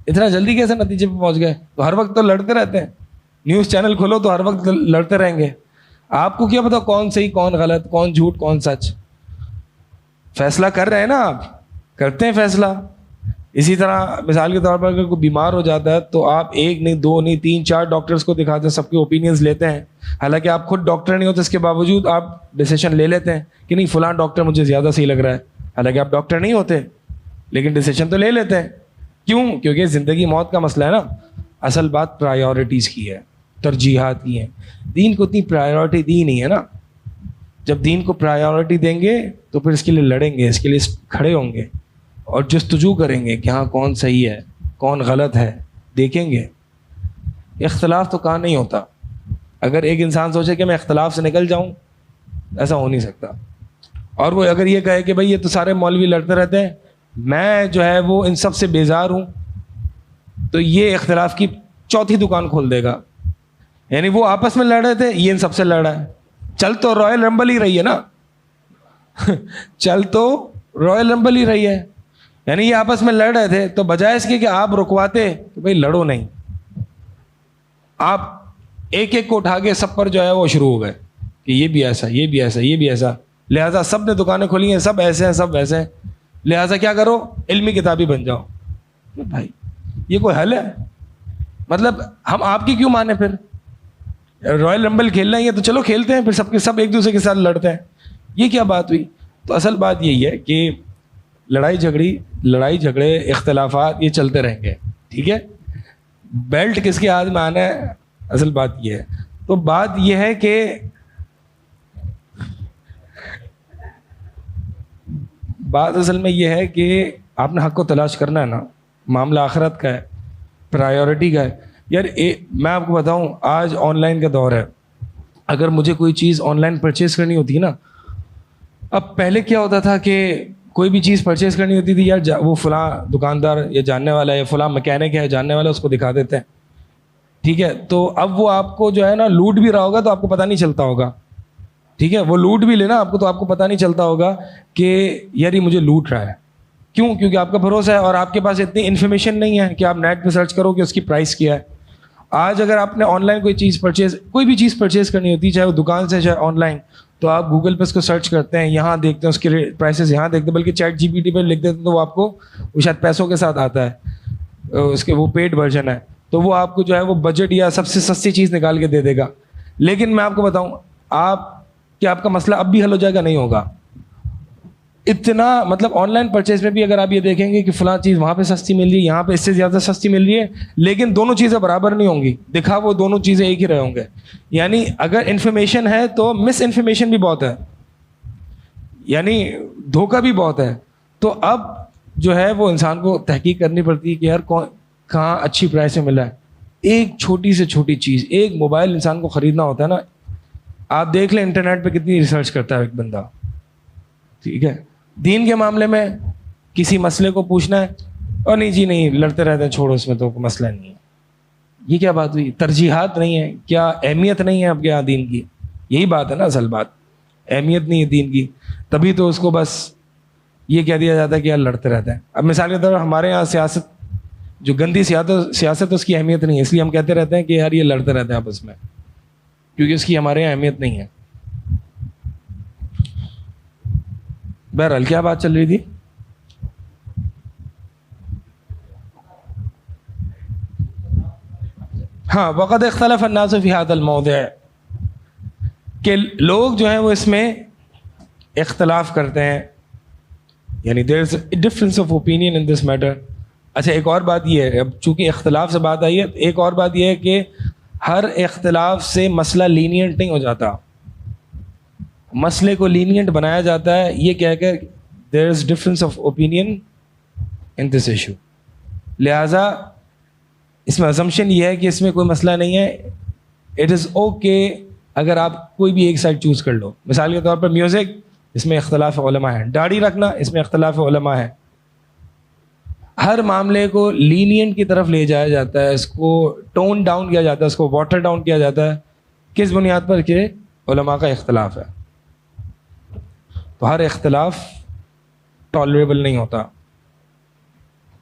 اتنا جلدی کیسے نتیجے پہ پہنچ گئے؟ تو ہر وقت تو لڑتے رہتے ہیں, نیوز چینل کھولو تو ہر وقت لڑتے رہیں گے. آپ کو کیا پتا کون صحیح کون غلط, کون جھوٹ کون سچ؟ فیصلہ کر رہے ہیں نا آپ, کرتے ہیں فیصلہ. اسی طرح مثال کے طور پر اگر کوئی بیمار ہو جاتا ہے تو آپ ایک نہیں, دو نہیں, 3-4 ڈاکٹرز کو دکھاتے ہیں, سب کے اوپینینز لیتے ہیں. حالانکہ آپ خود ڈاکٹر نہیں ہوتے, اس کے باوجود آپ ڈیسیشن لے لیتے ہیں کہ نہیں فلاں ڈاکٹر مجھے زیادہ صحیح لگ رہا ہے. حالانکہ آپ ڈاکٹر نہیں ہوتے لیکن ڈیسیشن تو لے لیتے ہیں. کیوں؟ کیونکہ زندگی موت کا مسئلہ ہے نا. اصل بات پرائیورٹیز کی ہے, ترجیحات کی ہیں. دین کو اتنی پرائیورٹی دی نہیں ہے نا. جب دین کو پرائیورٹی دیں گے تو پھر اس کے لیے لڑیں گے, اس کے لیے کھڑے ہوں گے اور جستجو کریں گے کہ ہاں کون صحیح ہے کون غلط ہے, دیکھیں گے. اختلاف تو کہاں نہیں ہوتا. اگر ایک انسان سوچے کہ میں اختلاف سے نکل جاؤں, ایسا ہو نہیں سکتا. اور وہ اگر یہ کہے کہ بھائی یہ تو سارے مولوی لڑتے رہتے ہیں, میں جو ہے وہ ان سب سے بیزار ہوں, تو یہ اختلاف کی چوتھی دکان کھول دے گا. یعنی وہ آپس میں لڑ رہے تھے, یہ ان سب سے لڑ رہا ہے. چل تو رائل رمبل ہی رہی ہے نا چل تو رائل رمبل ہی رہی ہے. یعنی یہ آپس میں لڑ رہے تھے, تو بجائے اس کے کہ آپ رکواتے تو بھائی لڑو نہیں, آپ ایک ایک کو اٹھا کے سب پر جو ہے وہ شروع ہو گئے کہ یہ بھی ایسا, یہ بھی ایسا, یہ بھی ایسا. لہٰذا سب نے دکانیں کھولی ہیں, سب ایسے ہیں, سب ویسے ہیں. لہٰذا کیا کرو, علمی کتابی بن جاؤ. بھائی یہ کوئی حل ہے؟ مطلب ہم آپ کی کیوں مانے؟ پھر رائل رمبل کھیلنا ہی ہے تو چلو کھیلتے ہیں, پھر سب کے سب ایک دوسرے کے ساتھ لڑتے ہیں. یہ کیا بات ہوئی؟ تو اصل بات یہی ہے کہ لڑائی جھگڑے اختلافات یہ چلتے رہیں گے. ٹھیک ہے, بیلٹ کس کے ہاتھ میں آنا ہے, اصل بات یہ ہے. تو بات یہ ہے کہ بات اصل میں یہ ہے کہ آپ نے حق کو تلاش کرنا ہے نا. معاملہ آخرت کا ہے, پرائیورٹی کا ہے. یار میں آپ کو بتاؤں, آج آن لائن کا دور ہے. اگر مجھے کوئی چیز آن لائن پرچیز کرنی ہوتی ہے نا, اب پہلے کیا ہوتا تھا کہ کوئی بھی چیز پرچیز کرنی ہوتی تھی, یار وہ فلاں دکاندار یا جاننے والا ہے, فلاں مکینک ہے جاننے والا, اس کو دکھا دیتے ہیں. ٹھیک ہے, تو اب وہ آپ کو جو ہے نا لوٹ بھی رہا ہوگا تو آپ کو پتہ نہیں چلتا ہوگا. ٹھیک ہے, وہ لوٹ بھی لینا آپ کو تو آپ کو پتہ نہیں چلتا ہوگا کہ یار یہ مجھے لوٹ رہا ہے. کیوں؟ کیونکہ آپ کا بھروسہ ہے اور آپ کے پاس اتنی انفارمیشن نہیں ہے کہ آپ نیٹ پہ سرچ کرو کہ اس کی پرائس کیا ہے. آج اگر آپ نے آن لائن کوئی بھی چیز پرچیز کرنی ہوتی ہے, چاہے وہ دکان سے چاہے آن لائن, تو آپ گوگل پہ اس کو سرچ کرتے ہیں, یہاں دیکھتے ہیں اس کے پرائسز, یہاں دیکھتے ہیں, بلکہ چیٹ جی پی ٹی پہ لکھ دیتے ہیں تو وہ آپ کو وہ شاید پیسوں کے ساتھ آتا ہے, اس کے وہ پیڈ ورژن ہے, تو وہ آپ کو جو ہے وہ بجٹ یا سب سے سستی چیز نکال کے دے دے گا. لیکن میں آپ کو بتاؤں, آپ کا مسئلہ اب بھی حل ہو جائے گا؟ نہیں ہوگا. اتنا مطلب آن لائن پرچیز میں بھی اگر آپ یہ دیکھیں گے کہ فلاں چیز وہاں پہ سستی مل رہی ہے, یہاں پہ اس سے زیادہ سستی مل رہی ہے, لیکن دونوں چیزیں برابر نہیں ہوں گی. دکھا وہ دونوں چیزیں ایک ہی رہے ہوں گے. یعنی اگر انفارمیشن ہے تو مس انفارمیشن بھی بہت ہے, یعنی دھوکہ بھی بہت ہے. تو اب جو ہے وہ انسان کو تحقیق کرنی پڑتی ہے کہ یار کہاں اچھی پرائس میں ملا ہے. ایک چھوٹی سے چھوٹی چیز, ایک موبائل انسان کو خریدنا ہوتا ہے نا, آپ دیکھ لیں انٹرنیٹ پہ کتنی ریسرچ کرتا ہے ایک بندہ. ٹھیک ہے, دین کے معاملے میں کسی مسئلے کو پوچھنا ہے اور نہیں جی نہیں لڑتے رہتے ہیں, چھوڑو اس میں تو کوئی مسئلہ نہیں ہے. یہ کیا بات ہوئی؟ ترجیحات نہیں ہے کیا؟ اہمیت نہیں ہے اب کے یہاں دین کی؟ یہی بات ہے نا اصل بات, اہمیت نہیں ہے دین کی, تبھی تو اس کو بس یہ کہہ دیا جاتا ہے کہ یار لڑتے رہتے ہیں. اب مثال کے طور پر ہمارے یہاں سیاست, جو گندی سیاست اس کی اہمیت نہیں ہے, اس لیے ہم کہتے رہتے ہیں کہ یار یہ لڑتے رہتے ہیں آپس میں, کیونکہ اس کی ہمارے یہاں اہمیت نہیں ہے. بہرحال کیا بات چل رہی تھی؟ ہاں, وقد اختلف الناس فی ھذا الموضع, کہ لوگ جو ہیں وہ اس میں اختلاف کرتے ہیں, یعنی there is a difference of opinion in this matter. اچھا ایک اور بات یہ ہے, اب چونکہ اختلاف سے بات آئی ہے, ایک اور بات یہ ہے کہ ہر اختلاف سے مسئلہ لینینٹ نہیں ہو جاتا. مسئلے کو لینینٹ بنایا جاتا ہے یہ کہہ کہ there is difference of opinion in this issue. لہٰذا اس میں assumption یہ ہے کہ اس میں کوئی مسئلہ نہیں ہے, اٹ از اوکے اگر آپ کوئی بھی ایک سائڈ چوز کر لو. مثال کے طور پر میوزک, اس میں اختلاف علماء ہے. داڑھی رکھنا, اس میں اختلاف علماء ہے. ہر معاملے کو لینینٹ کی طرف لے جایا جاتا ہے، اس کو ٹون ڈاؤن کیا جاتا ہے، اس کو واٹر ڈاؤن کیا جاتا ہے. کس بنیاد پر؟ کہ علماء کا اختلاف ہے. تو ہر اختلاف ٹالریبل نہیں ہوتا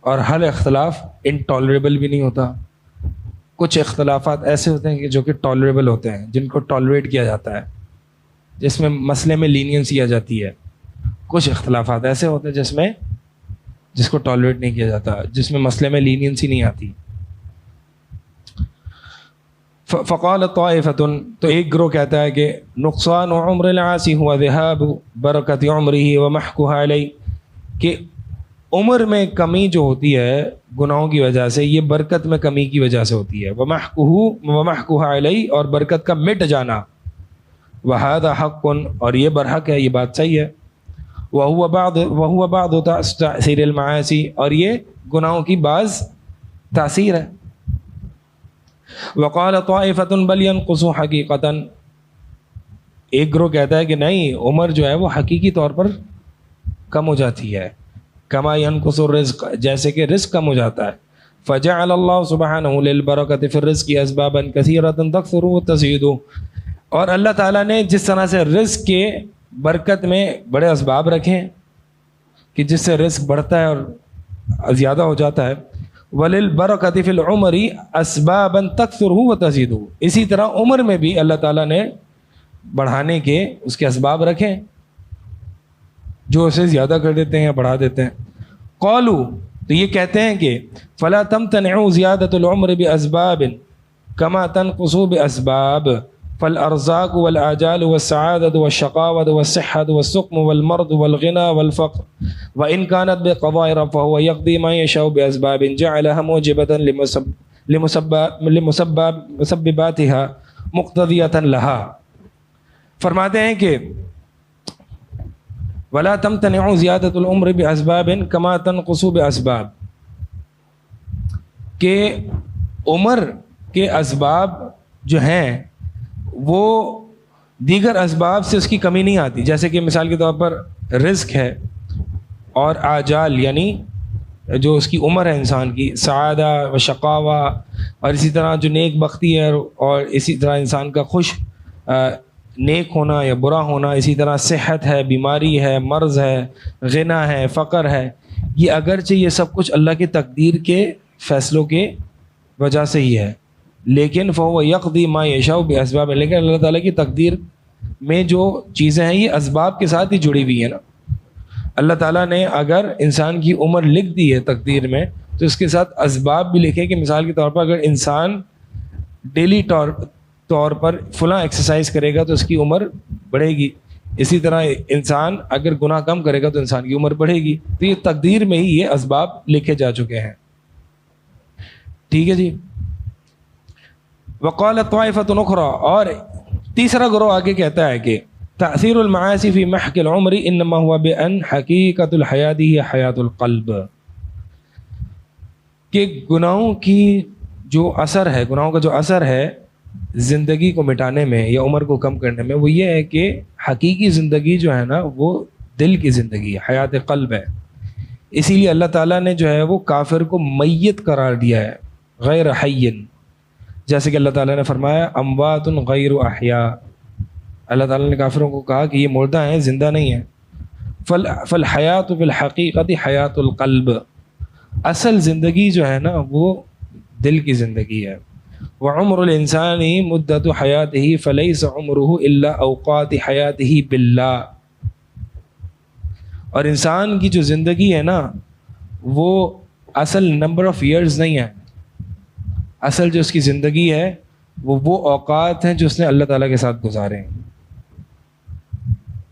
اور ہر اختلاف انٹالریبل بھی نہیں ہوتا. کچھ اختلافات ایسے ہوتے ہیں کہ جو کہ ٹالریبل ہوتے ہیں، جن کو ٹالریٹ کیا جاتا ہے، جس میں مسئلے میں لینینسی آ جاتی ہے. کچھ اختلافات ایسے ہوتے ہیں جس کو ٹالریٹ نہیں کیا جاتا، جس میں مسئلے میں لینینسی نہیں آتی. فقال طائفۃ، تو ایک گروہ کہتا ہے کہ نقصان عمر العاصی ہوا ذہاب برکت عمرہ ومحقها علیہ، کہ عمر میں کمی جو ہوتی ہے گناہوں کی وجہ سے، یہ برکت میں کمی کی وجہ سے ہوتی ہے. ومحقها علیہ، اور برکت کا مٹ جانا. وہذا حق، اور یہ برحق ہے، یہ بات صحیح ہے. وهو بعض تأثیر المعاصی، اور یہ گناہوں کی بعض تاثیر ہے. وقال طائفۃ بل ينقص حقیقتا، ایک گروہ کہتا ہے کہ نہیں، عمر جو ہے وہ حقیقی طور پر کم ہو جاتی ہے. کما ينقص الرزق، جیسے کہ رزق کم ہو جاتا ہے. فجعل اللہ سبحانہ للبرکۃ فی الرزق اسبابا کثیرۃ تکثر وتزید، اور اللہ تعالیٰ نے جس طرح سے رزق کے برکت میں بڑے اسباب رکھیں کہ جس سے رزق بڑھتا ہے اور زیادہ ہو جاتا ہے. وَلِلْبَرَكَةِ فِي الْعُمَرِ أَسْبَابًا تَكْثُرُ وَتَزِيدُ، اسی طرح عمر میں بھی اللہ تعالیٰ نے بڑھانے کے اس کے اسباب رکھیں جو اسے زیادہ کر دیتے ہیں یا بڑھا دیتے ہیں. قالوا، تو یہ کہتے ہیں کہ فَلَا تَمْتَنِعُوا زِيَادَةُ الْعُمْرِ بِأَسْبَابٍ كَمَا تَنْقُصُ بِأَسْبَابٍ فالارزاق والاجال والسعادة والشقاوة والصحة والسقم والمرض والغنى والفقر وان كانت بقضاء رب فهو يقضي ما يشاء باسباب جعلها موجبة لمسبباتها مقتضية لها. فرماتے ہیں کہ ولا تمتنع زیادة العمر باسباب كما تنقص باسباب، کہ عمر کے اسباب جو ہیں وہ دیگر اسباب سے اس کی کمی نہیں آتی. جیسے کہ مثال کے طور پر رزق ہے اور آجال یعنی جو اس کی عمر ہے انسان کی، سعادہ و شقاوہ، اور اسی طرح جو نیک بختی ہے اور اسی طرح انسان کا خوش نیک ہونا یا برا ہونا، اسی طرح صحت ہے، بیماری ہے، مرض ہے، غنا ہے، فقر ہے. یہ اگرچہ یہ سب کچھ اللہ کی تقدیر کے فیصلوں کے وجہ سے ہی ہے، لیکن فهو يقضي ما يشاء باسباب، لیکن اللہ تعالیٰ کی تقدیر میں جو چیزیں ہیں یہ اسباب کے ساتھ ہی جڑی ہوئی ہیں نا. اللہ تعالیٰ نے اگر انسان کی عمر لکھ دی ہے تقدیر میں تو اس کے ساتھ اسباب بھی لکھے کہ مثال کے طور پر اگر انسان ڈیلی طور پر فلاں ایکسرسائز کرے گا تو اس کی عمر بڑھے گی. اسی طرح انسان اگر گناہ کم کرے گا تو انسان کی عمر بڑھے گی. تو یہ تقدیر میں ہی یہ اسباب لکھے جا چکے ہیں. ٹھیک ہے جی. وقال طائفة اخرى، اور تیسرا گروہ آگے کہتا ہے کہ تأثیر المعاصی فی محق العمر انما هو بان حقیقت الحیات ہی حیات القلب، کہ گناہوں کی جو اثر ہے، گناہوں کا جو اثر ہے زندگی کو مٹانے میں یا عمر کو کم کرنے میں، وہ یہ ہے کہ حقیقی زندگی جو ہے نا وہ دل کی زندگی ہے، حیات قلب ہے. اسی لیے اللہ تعالیٰ نے جو ہے وہ کافر کو میت قرار دیا ہے، غیر حی. جیسے کہ اللہ تعالیٰ نے فرمایا اموات غیر احیاء، اللہ تعالیٰ نے کافروں کو کہا کہ یہ مردہ ہیں، زندہ نہیں ہیں. فالحیات فی الحقیقت حیات القلب، اصل زندگی جو ہے نا وہ دل کی زندگی ہے. وعمر الانسان مدت حیاتہ فلیس عمرہ الا اوقات حیاتہ باللہ، اور انسان کی جو زندگی ہے نا وہ اصل نمبر آف ایئرز نہیں ہے، اصل جو اس کی زندگی ہے وہ اوقات ہیں جو اس نے اللہ تعالیٰ کے ساتھ گزارے ہیں.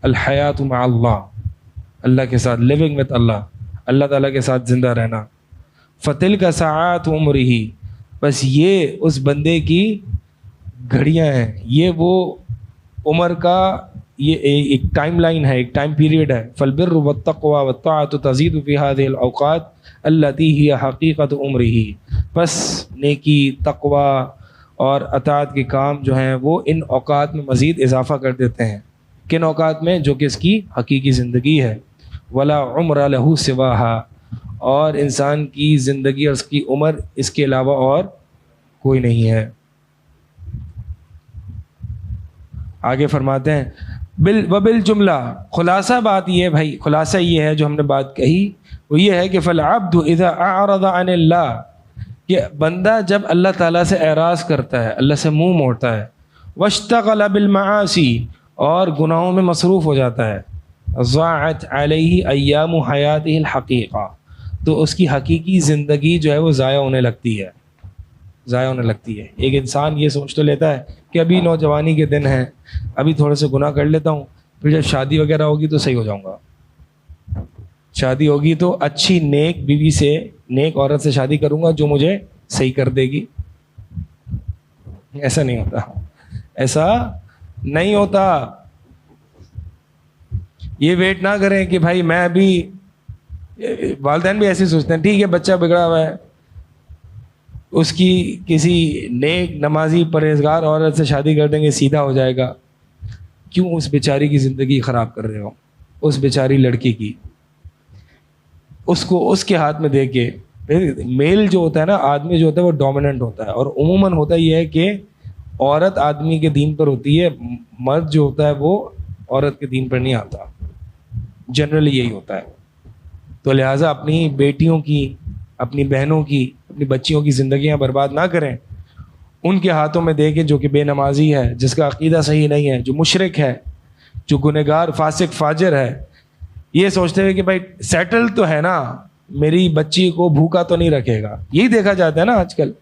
الحیات مع اللہ، اللہ کے ساتھ لیونگ وتھ اللہ، اللہ تعالیٰ کے ساتھ زندہ رہنا. فتلک ساعات عمرہ، بس یہ اس بندے کی گھڑیاں ہیں، یہ وہ عمر کا یہ ایک ٹائم لائن ہے، ایک ٹائم پیریڈ ہے. فالبر والتقوى والطاعة تزید فی هذه الاوقات التي هي حقیقت عمرہ، بس نیکی، تقوی اور اطاعت کے کام جو ہیں وہ ان اوقات میں مزید اضافہ کر دیتے ہیں. کن اوقات میں؟ جو کہ اس کی حقیقی زندگی ہے. ولا عمر له سواها، اور انسان کی زندگی اور اس کی عمر اس کے علاوہ اور کوئی نہیں ہے. آگے فرماتے ہیں بالجملہ خلاصہ بات یہ ہے بھائی، خلاصہ یہ ہے جو ہم نے بات کہی وہ یہ ہے کہ فالعبد اذا اعرض عن اللہ، کہ بندہ جب اللہ تعالیٰ سے اعراض کرتا ہے، اللہ سے منہ موڑتا ہے، واشتغل بالمعاصی، اور گناہوں میں مصروف ہو جاتا ہے، ضاعت علیہ ایام حیاتہ الحقیقہ، تو اس کی حقیقی زندگی جو ہے وہ ضائع ہونے لگتی ہے. ایک انسان یہ سوچ تو لیتا ہے کہ ابھی نوجوانی کے دن ہیں، ابھی تھوڑے سے گناہ کر لیتا ہوں، پھر جب شادی وغیرہ ہوگی تو صحیح ہو جاؤں گا. شادی ہوگی تو اچھی نیک بیوی سے، نیک عورت سے شادی کروں گا جو مجھے صحیح کر دے گی. ایسا نہیں ہوتا، ایسا نہیں ہوتا. یہ ویٹ نہ کریں کہ بھائی میں ابھی، والدین بھی ایسے سوچتے ہیں ٹھیک ہے بچہ بگڑا ہوا ہے، اس کی کسی نیک نمازی پرہیزگار عورت سے شادی کر دیں گے سیدھا ہو جائے گا. کیوں اس بیچاری کی زندگی خراب کر رہے ہو؟ اس بیچاری لڑکی کی، اس کو اس کے ہاتھ میں دے کے. میل جو ہوتا ہے نا، آدمی جو ہوتا ہے وہ ڈومیننٹ ہوتا ہے، اور عموماً ہوتا یہ ہے کہ عورت آدمی کے دین پر ہوتی ہے، مرد جو ہوتا ہے وہ عورت کے دین پر نہیں آتا. جنرلی یہی ہوتا ہے. تو لہٰذا اپنی بیٹیوں کی، اپنی بہنوں کی، اپنی بچیوں کی زندگیاں برباد نہ کریں ان کے ہاتھوں میں دے کے، جو کہ بے نمازی ہے، جس کا عقیدہ صحیح نہیں ہے، جو مشرک ہے، جو گنہگار فاسق فاجر ہے. یہ سوچتے ہوئے کہ بھائی سیٹل تو ہے نا، میری بچی کو بھوکا تو نہیں رکھے گا. یہی دیکھا جاتا ہے نا آج کل.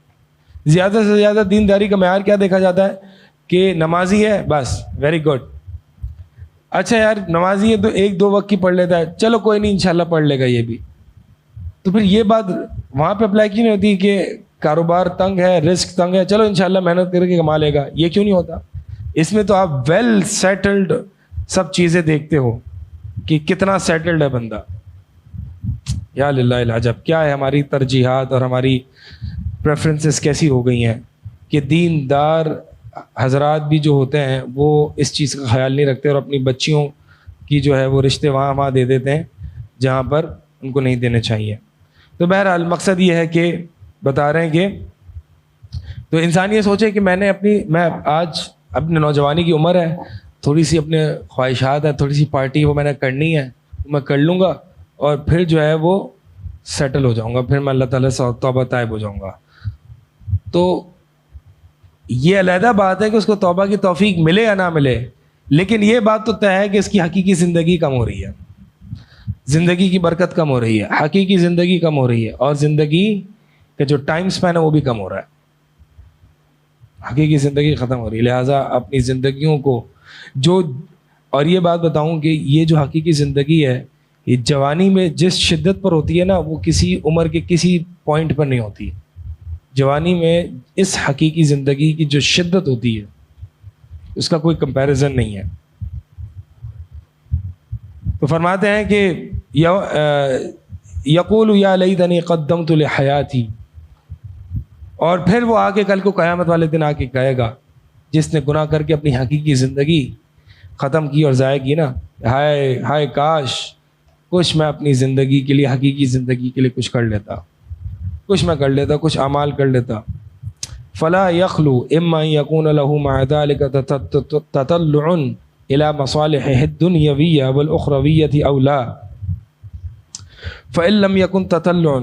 زیادہ سے زیادہ دینداری کا معیار کیا دیکھا جاتا ہے کہ نمازی ہے بس ویری گڈ. اچھا یار نمازی ہے تو 1-2 وقت کی پڑھ لیتا ہے، چلو کوئی نہیں انشاءاللہ پڑھ لے گا یہ بھی. تو پھر یہ بات وہاں پہ اپلائی کیوں نہیں ہوتی کہ کاروبار تنگ ہے، رزق تنگ ہے، چلو انشاءاللہ محنت کر کے کما لے گا؟ یہ کیوں نہیں ہوتا؟ اس میں تو آپ ویل سیٹلڈ سب چیزیں دیکھتے ہو کہ کتنا سیٹلڈ ہے بندہ. یا للہ العجب، کیا ہے ہماری ترجیحات اور ہماری پریفرنسز کیسی ہو گئی ہیں کہ دیندار حضرات بھی جو ہوتے ہیں وہ اس چیز کا خیال نہیں رکھتے، اور اپنی بچیوں کی جو ہے وہ رشتے وہاں دے دیتے ہیں جہاں پر ان کو نہیں دینے چاہیے. تو بہرحال مقصد یہ ہے کہ بتا رہے ہیں کہ تو انسان یہ سوچے کہ میں آج اپنے نوجوانی کی عمر ہے، تھوڑی سی اپنے خواہشات ہے، تھوڑی سی پارٹی وہ میں نے کرنی ہے، میں کر لوں گا اور پھر جو ہے وہ سیٹل ہو جاؤں گا، پھر میں اللہ تعالیٰ سے توبہ طائب ہو جاؤں گا. تو یہ علیحدہ بات ہے کہ اس کو توبہ کی توفیق ملے یا نہ ملے، لیکن یہ بات تو طے ہے کہ اس کی حقیقی زندگی کم ہو رہی ہے، زندگی کی برکت کم ہو رہی ہے، حقیقی زندگی کم ہو رہی ہے، اور زندگی کا جو ٹائم سپین ہے وہ بھی کم ہو رہا ہے. حقیقی زندگی ختم ہو رہی ہے. لہٰذا اپنی زندگیوں کو اور یہ بات بتاؤں کہ یہ جو حقیقی زندگی ہے یہ جوانی میں جس شدت پر ہوتی ہے نا، وہ کسی عمر کے کسی پوائنٹ پر نہیں ہوتی. جوانی میں اس حقیقی زندگی کی جو شدت ہوتی ہے اس کا کوئی کمپیریزن نہیں ہے. تو فرماتے ہیں کہ یقول یا لیتنی قدمت لحیاتی، اور پھر وہ آگے کل کو قیامت والے دن آ کے کہے گا، جس نے گناہ کر کے اپنی حقیقی زندگی ختم کی اور ضائع کی نا، ہائے کاش کچھ میں اپنی زندگی کے لیے، حقیقی زندگی کے لیے کچھ کر لیتا، کچھ اعمال کر لیتا. فلا یخلو اما یکون له مع ذلك تطلع الى مصالحه الدنیویہ والاخرویہ او لا، فإن لم يكن تطلع.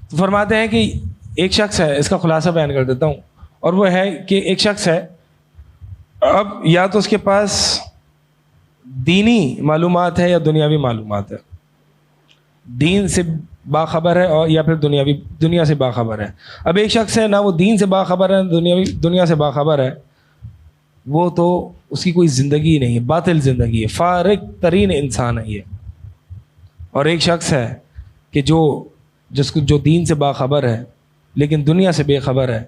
تو فرماتے ہیں کہ ایک شخص ہے، اس کا خلاصہ بیان کر دیتا ہوں، اور وہ ہے کہ ایک شخص ہے، اب یا تو اس کے پاس دینی معلومات ہے یا دنیاوی معلومات ہے، دین سے باخبر ہے اور یا پھر دنیا سے باخبر ہے. اب ایک شخص ہے نہ وہ دین سے باخبر ہے نہ دنیا سے باخبر ہے، وہ تو اس کی کوئی زندگی نہیں ہے، باطل زندگی ہے، فارغ ترین انسان ہے یہ. اور ایک شخص ہے کہ جو دین سے باخبر ہے لیکن دنیا سے بے خبر ہے،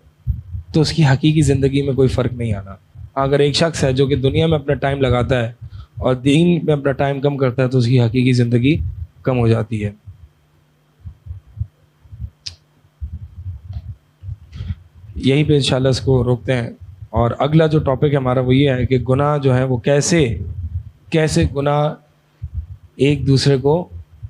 تو اس کی حقیقی زندگی میں کوئی فرق نہیں آنا. اگر ایک شخص ہے جو کہ دنیا میں اپنا ٹائم لگاتا ہے اور دین میں اپنا ٹائم کم کرتا ہے، تو اس کی حقیقی زندگی کم ہو جاتی ہے. یہیں پہ انشاءاللہ اس کو روکتے ہیں، اور اگلا جو ٹاپک ہے ہمارا وہ یہ ہے کہ گناہ جو ہے وہ کیسے گناہ ایک دوسرے کو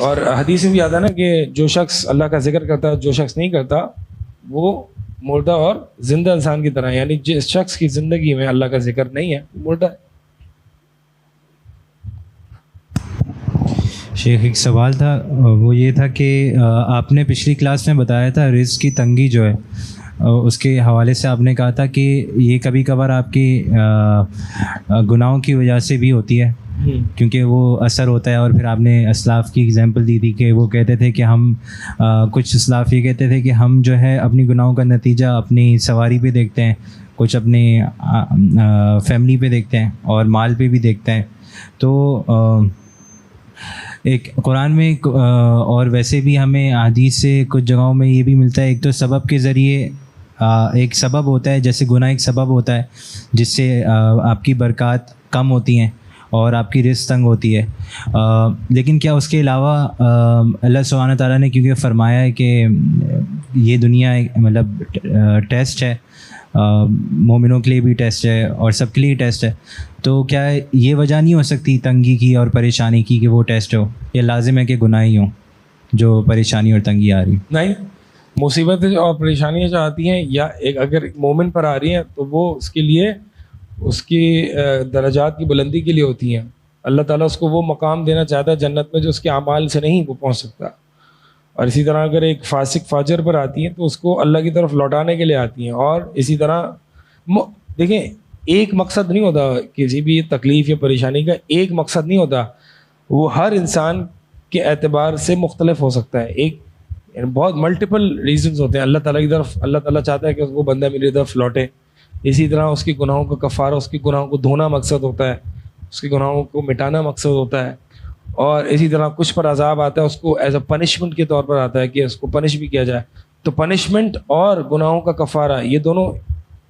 اور حدیث میں بھی آتا ہے نا کہ جو شخص اللہ کا ذکر کرتا ہے جو شخص نہیں کرتا وہ مردہ اور زندہ انسان کی طرح ہے، یعنی جس شخص کی زندگی میں اللہ کا ذکر نہیں ہے وہ مردہ ہے۔ شیخ ایک سوال تھا، وہ یہ تھا کہ آپ نے پچھلی کلاس میں بتایا تھا رزق کی تنگی جو ہے اس کے حوالے سے آپ نے کہا تھا کہ یہ کبھی کبھار آپ کی گناہوں کی وجہ سے بھی ہوتی ہے، کیونکہ وہ اثر ہوتا ہے، اور پھر آپ نے اسلاف کی اگزامپل دی تھی کہ وہ کہتے تھے کہ ہم کچھ اسلاف یہ کہتے تھے کہ ہم جو ہے اپنی گناہوں کا نتیجہ اپنی سواری پہ دیکھتے ہیں، کچھ اپنی فیملی پہ دیکھتے ہیں اور مال پہ بھی دیکھتے ہیں۔ تو ایک قرآن میں اور ویسے بھی ہمیں حدیث سے کچھ جگہوں میں یہ بھی ملتا ہے، ایک تو سبب کے ذریعے ایک سبب ہوتا ہے، جیسے گناہ ایک سبب ہوتا ہے جس سے آپ کی برکات کم ہوتی ہیں اور آپ کی رزق تنگ ہوتی ہے، لیکن کیا اس کے علاوہ اللہ سبحانہ تعالیٰ نے کیونکہ فرمایا ہے کہ یہ دنیا مطلب ٹیسٹ ہے، مومنوں کے لیے بھی ٹیسٹ ہے اور سب کے لیے ٹیسٹ ہے، تو کیا یہ وجہ نہیں ہو سکتی تنگی کی اور پریشانی کی کہ وہ ٹیسٹ ہو، یا لازم ہے کہ گناہ ہی ہوں جو پریشانی اور تنگی آ رہی؟ نہیں، مصیبتیں اور پریشانیاں جو آتی ہیں یا ایک اگر مومن پر آ رہی ہیں تو وہ اس کے لیے اس کی درجات کی بلندی کے لیے ہوتی ہیں۔ اللہ تعالیٰ اس کو وہ مقام دینا چاہتا ہے جنت میں جو اس کے اعمال سے نہیں وہ پہنچ سکتا، اور اسی طرح اگر ایک فاسق فاجر پر آتی ہیں تو اس کو اللہ کی طرف لوٹانے کے لیے آتی ہیں۔ اور اسی طرح دیکھیں ایک مقصد نہیں ہوتا کسی بھی تکلیف یا پریشانی کا، ایک مقصد نہیں ہوتا، وہ ہر انسان کے اعتبار سے مختلف ہو سکتا ہے، ایک بہت ملٹیپل ریزنز ہوتے ہیں۔ اللہ تعالیٰ کی طرف اللہ تعالیٰ چاہتا ہے کہ وہ بندہ میری طرف لوٹے، اسی طرح اس کی گناہوں کا کفارہ، اس کی گناہوں کو دھونا مقصد ہوتا ہے، اس کی گناہوں کو مٹانا مقصد ہوتا ہے، اور اسی طرح کچھ پر عذاب آتا ہے اس کو ایز اے پنشمنٹ کے طور پر آتا ہے کہ اس کو پنش بھی کیا جائے۔ تو پنشمنٹ اور گناہوں کا کفارہ یہ دونوں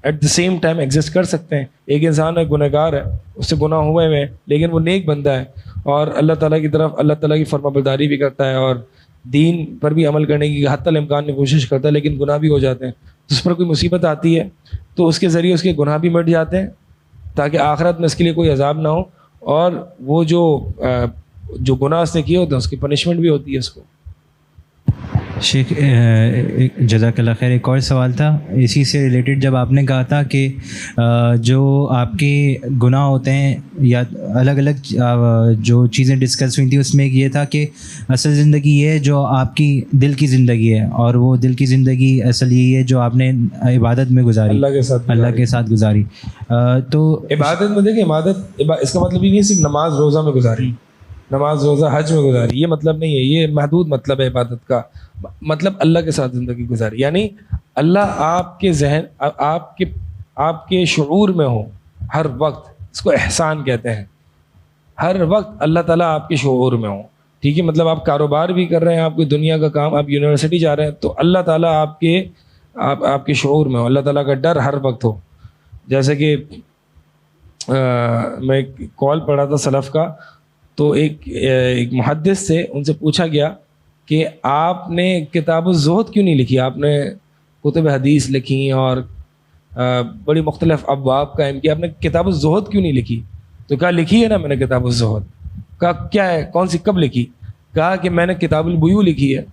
at the same time exist کر سکتے ہیں۔ ایک انسان ہے گنہگار ہے، اس سے گناہ ہوئے ہوئے لیکن وہ نیک بندہ ہے اور اللہ تعالیٰ کی طرف اللہ تعالیٰ کی فرما برداری بھی کرتا ہے اور دین پر بھی عمل کرنے کی حتی الامکان میں کوشش کرتا ہے، لیکن گناہ بھی ہو جاتے ہیں۔ اس پر کوئی مصیبت آتی ہے تو اس کے ذریعے اس کے گناہ بھی مٹ جاتے ہیں تاکہ آخرت میں اس کے لیے کوئی عذاب نہ ہو، اور وہ جو گناہ اس نے کیے ہوتے ہیں اس کی پنشمنٹ بھی ہوتی ہے اس کو۔ شیخ جزاک اللہ خیر، ایک اور سوال تھا اسی سے ریلیٹڈ، جب آپ نے کہا تھا کہ جو آپ کے گناہ ہوتے ہیں یا الگ الگ جو چیزیں ڈسکس ہوئی تھیں اس میں ایک یہ تھا کہ اصل زندگی یہ ہے جو آپ کی دل کی زندگی ہے، اور وہ دل کی زندگی اصل یہی ہے جو آپ نے عبادت میں گزاری، اللہ کے ساتھ گزاری۔ تو عبادت میں دیکھیں، عبادت اس کا مطلب یہ نہیں صرف نماز روزہ میں گزاری، نماز روزہ حج میں گزاری، یہ مطلب نہیں ہے، یہ محدود مطلب ہے عبادت کا۔ مطلب اللہ کے ساتھ زندگی گزاری، یعنی اللہ آپ کے ذہن آپ کے شعور میں ہو ہر وقت، اس کو احسان کہتے ہیں، ہر وقت اللہ تعالیٰ آپ کے شعور میں ہو، ٹھیک ہے؟ مطلب آپ کاروبار بھی کر رہے ہیں، آپ کوئی دنیا کا کام، آپ یونیورسٹی جا رہے ہیں، تو اللہ تعالیٰ آپ کے شعور میں ہو، اللہ تعالیٰ کا ڈر ہر وقت ہو۔ جیسے کہ میں کال پڑھا تھا سلف کا، تو ایک محدث سے ان سے پوچھا گیا کہ آپ نے کتاب الزہد کیوں نہیں لکھی، آپ نے کتب حدیث لکھی اور بڑی مختلف ابواب قائم کی، آپ نے کتاب الزہد کیوں نہیں لکھی؟ تو کہا لکھی ہے نا میں نے کتاب الزہد۔ کہا کیا ہے، کون سی، کب لکھی؟ کہا کہ میں نے کتاب البیوع لکھی ہے۔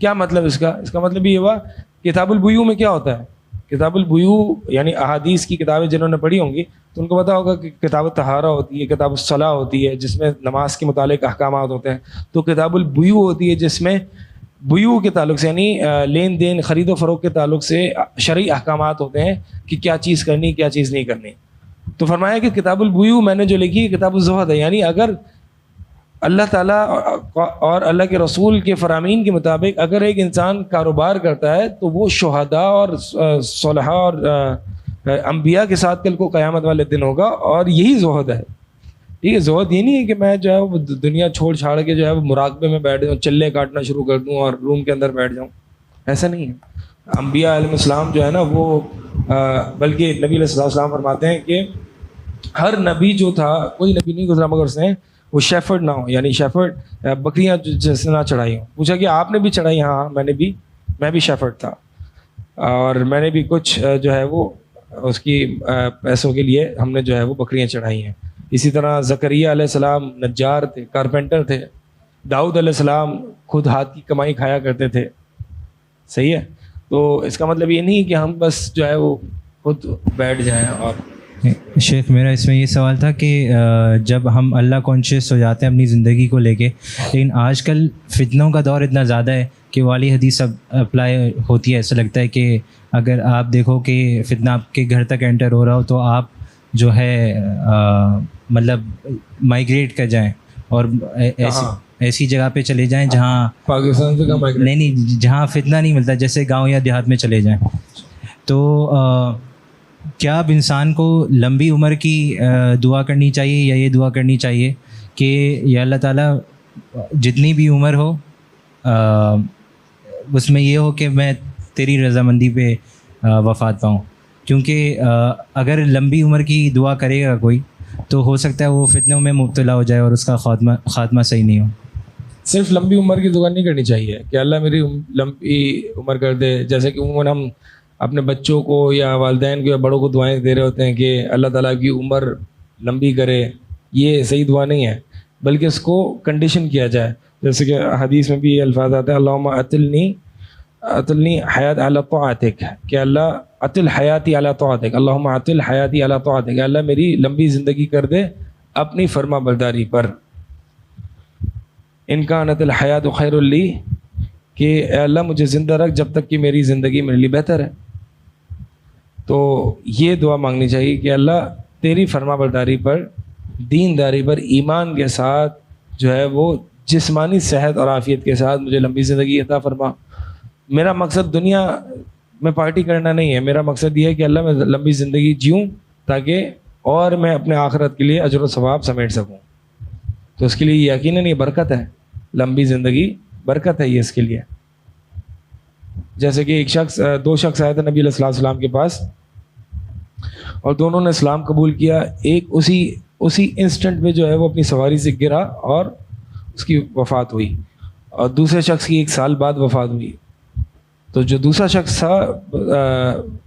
کیا مطلب اس کا مطلب یہ ہوا کتاب البیوع میں کیا ہوتا ہے؟ کتاب البیوع یعنی احادیث کی کتابیں جنہوں نے پڑھی ہوں گی تو ان کو پتہ ہوگا کہ کتاب الطہارہ ہوتی ہے، کتاب الصلاۃ ہوتی ہے جس میں نماز کے متعلق احکامات ہوتے ہیں، تو کتاب البیوع ہوتی ہے جس میں بیوع کے تعلق سے یعنی لین دین خرید و فروخت کے تعلق سے شرعی احکامات ہوتے ہیں کہ کیا چیز کرنی کیا چیز نہیں کرنی۔ تو فرمایا کہ کتاب البیوع میں نے جو لکھی کتاب الزہد ہے، یعنی اگر اللہ تعالیٰ اور اللہ کے رسول کے فرامین کے مطابق اگر ایک انسان کاروبار کرتا ہے تو وہ شہداء اور صلحاء اور انبیاء کے ساتھ کل کو قیامت والے دن ہوگا، اور یہی زہد ہے۔ ٹھیک ہے، زہد یہ نہیں ہے کہ میں جو ہے وہ دنیا چھوڑ چھاڑ کے جو ہے وہ مراقبے میں بیٹھ جاؤں، چلے کاٹنا شروع کر دوں اور روم کے اندر بیٹھ جاؤں، ایسا نہیں ہے۔ انبیاء علیہ السلام جو ہے نا وہ بلکہ نبی علیہ السلام فرماتے ہیں کہ ہر نبی جو تھا، کوئی نبی نہیں گزرا مگر اس نے وہ شیفرڈ نہ ہو، یعنی شیفرڈ بکریاں جیسے نہ چڑھائی ہوں۔ پوچھا کہ آپ نے بھی چڑھائی؟ ہاں میں بھی شیفرڈ تھا، اور میں نے بھی کچھ جو ہے وہ اس کی پیسوں کے لیے ہم نے جو ہے وہ بکریاں چڑھائی ہیں۔ اسی طرح زکریا علیہ السلام نجار تھے، کارپینٹر تھے، داؤد علیہ السلام خود ہاتھ کی کمائی کھایا کرتے تھے. صحیح ہے. تو اس کا مطلب یہ نہیں کہ ہم بس جو ہے وہ خود بیٹھ جائیں. اور شیخ میرا اس میں یہ سوال تھا کہ جب ہم اللہ کانشیس ہو جاتے ہیں اپنی زندگی کو لے کے, لیکن آج کل فتنوں کا دور اتنا زیادہ ہے کہ والی حدیث اب اپلائی ہوتی ہے. ایسا لگتا ہے کہ اگر آپ دیکھو کہ فتنہ آپ کے گھر تک انٹر ہو رہا ہو تو آپ جو ہے مطلب مائیگریٹ کر جائیں اور ایسی جگہ پہ چلے جائیں جہاں پاکستان سے کم نہیں جہاں فتنہ نہیں ملتا, جیسے گاؤں یا دیہات میں چلے جائیں. تو کیا اب انسان کو لمبی عمر کی دعا کرنی چاہیے یا یہ دعا کرنی چاہیے کہ یا اللہ تعالیٰ جتنی بھی عمر ہو اس میں یہ ہو کہ میں تیری رضامندی پہ وفات پاؤں؟ کیونکہ اگر لمبی عمر کی دعا کرے گا کوئی تو ہو سکتا ہے وہ فتنوں میں مبتلا ہو جائے اور اس کا خاتمہ صحیح نہیں ہو. صرف لمبی عمر کی دعا نہیں کرنی چاہیے کہ اللہ میری لمبی عمر کر دے. جیسے کہ عموماً ہم اپنے بچوں کو یا والدین کو یا بڑوں کو دعائیں دے رہے ہوتے ہیں کہ اللہ تعالیٰ کی عمر لمبی کرے. یہ صحیح دعا نہیں ہے, بلکہ اس کو کنڈیشن کیا جائے. جیسے کہ حدیث میں بھی یہ الفاظ آتے ہیں اللہم اطلنی حیات علی طاعتک, کہ اللہ اطل حیاتی علی طاعتک, اللہم اطل حیاتی علی طاعتک, کہ اللہ میری لمبی زندگی کر دے اپنی فرما برداری پر. ان کانت الحیات خیر لی, کہ اے اللہ مجھے زندہ رکھ جب تک کہ میری زندگی میرے لیے بہتر ہے. تو یہ دعا مانگنی چاہیے کہ اللہ تیری فرما برداری پر, دینداری پر, ایمان کے ساتھ جو ہے وہ جسمانی صحت اور عافیت کے ساتھ مجھے لمبی زندگی عطا فرما. میرا مقصد دنیا میں پارٹی کرنا نہیں ہے, میرا مقصد یہ ہے کہ اللہ میں لمبی زندگی جیوں تاکہ اور میں اپنے آخرت کے لیے اجر و ثواب سمیٹ سکوں. تو اس کے لیے یقیناً یہ برکت ہے, لمبی زندگی برکت ہے یہ اس کے لیے. جیسے کہ دو شخص آئے تھے نبی علیہ السلام کے پاس اور دونوں نے اسلام قبول کیا. ایک اسی انسٹنٹ میں جو ہے وہ اپنی سواری سے گرا اور اس کی وفات ہوئی, اور دوسرے شخص کی 1 سال بعد وفات ہوئی. تو جو دوسرا شخص تھا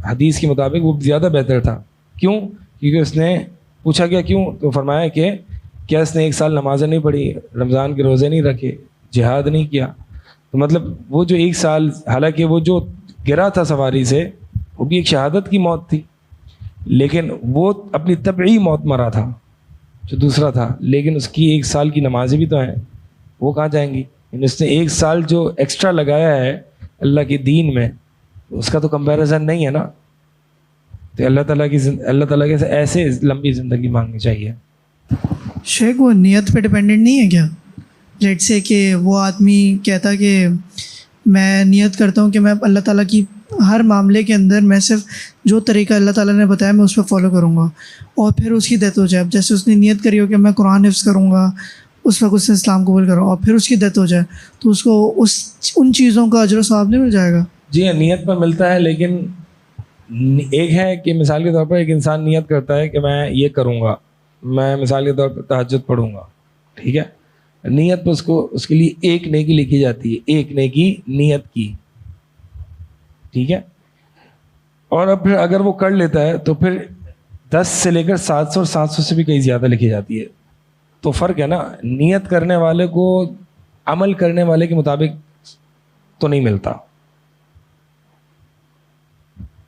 حدیث کے مطابق وہ زیادہ بہتر تھا. کیوں؟ کیونکہ اس نے پوچھا گیا کیوں, تو فرمایا کہ کیا اس نے 1 سال نمازیں نہیں پڑھی, رمضان کے روزے نہیں رکھے, جہاد نہیں کیا. تو مطلب وہ جو 1 سال, حالانکہ وہ جو گرا تھا سواری سے وہ بھی ایک شہادت کی موت تھی, لیکن وہ اپنی طبعی موت مرا تھا جو دوسرا تھا, لیکن اس کی 1 سال کی نمازیں بھی تو ہیں, وہ کہاں جائیں گی؟ اس نے 1 سال جو ایکسٹرا لگایا ہے اللہ کے دین میں, اس کا تو کمپیریزن نہیں ہے نا. تو اللہ تعالیٰ کے ایسے لمبی زندگی مانگنی چاہیے. شیخ وہ نیت پہ ڈپینڈنٹ نہیں ہے کیا؟ لیٹ سے کہ وہ آدمی کہتا کہ میں نیت کرتا ہوں کہ میں اللہ تعالیٰ کی ہر معاملے کے اندر میں صرف جو طریقہ اللہ تعالیٰ نے بتایا میں اس پہ فالو کروں گا, اور پھر اس کی ڈیتھ ہو جائے. جیسے اس نے نیت کری ہو کہ میں قرآن حفظ کروں گا, اس وقت اس نے اسلام قبول کروں, اور پھر اس کی ڈیتھ ہو جائے تو اس کو ان چیزوں کا اجر و ثواب نہیں مل جائے گا؟ جی ہاں, نیت پر ملتا ہے, لیکن ایک ہے کہ مثال کے طور پر ایک انسان نیت کرتا ہے کہ میں یہ کروں گا, میں مثال کے طور پر تہجد پڑھوں گا, ٹھیک ہے, نیت پر اس کے لیے 1 نیکی لکھی جاتی ہے, 1 نیکی نیت کی, ٹھیک ہے. اور اب پھر اگر وہ کر لیتا ہے تو پھر 10 سے لے کر 700 اور 700 سے بھی کہیں زیادہ لکھی جاتی ہے. تو فرق ہے نا, نیت کرنے والے کو عمل کرنے والے کے مطابق تو نہیں ملتا.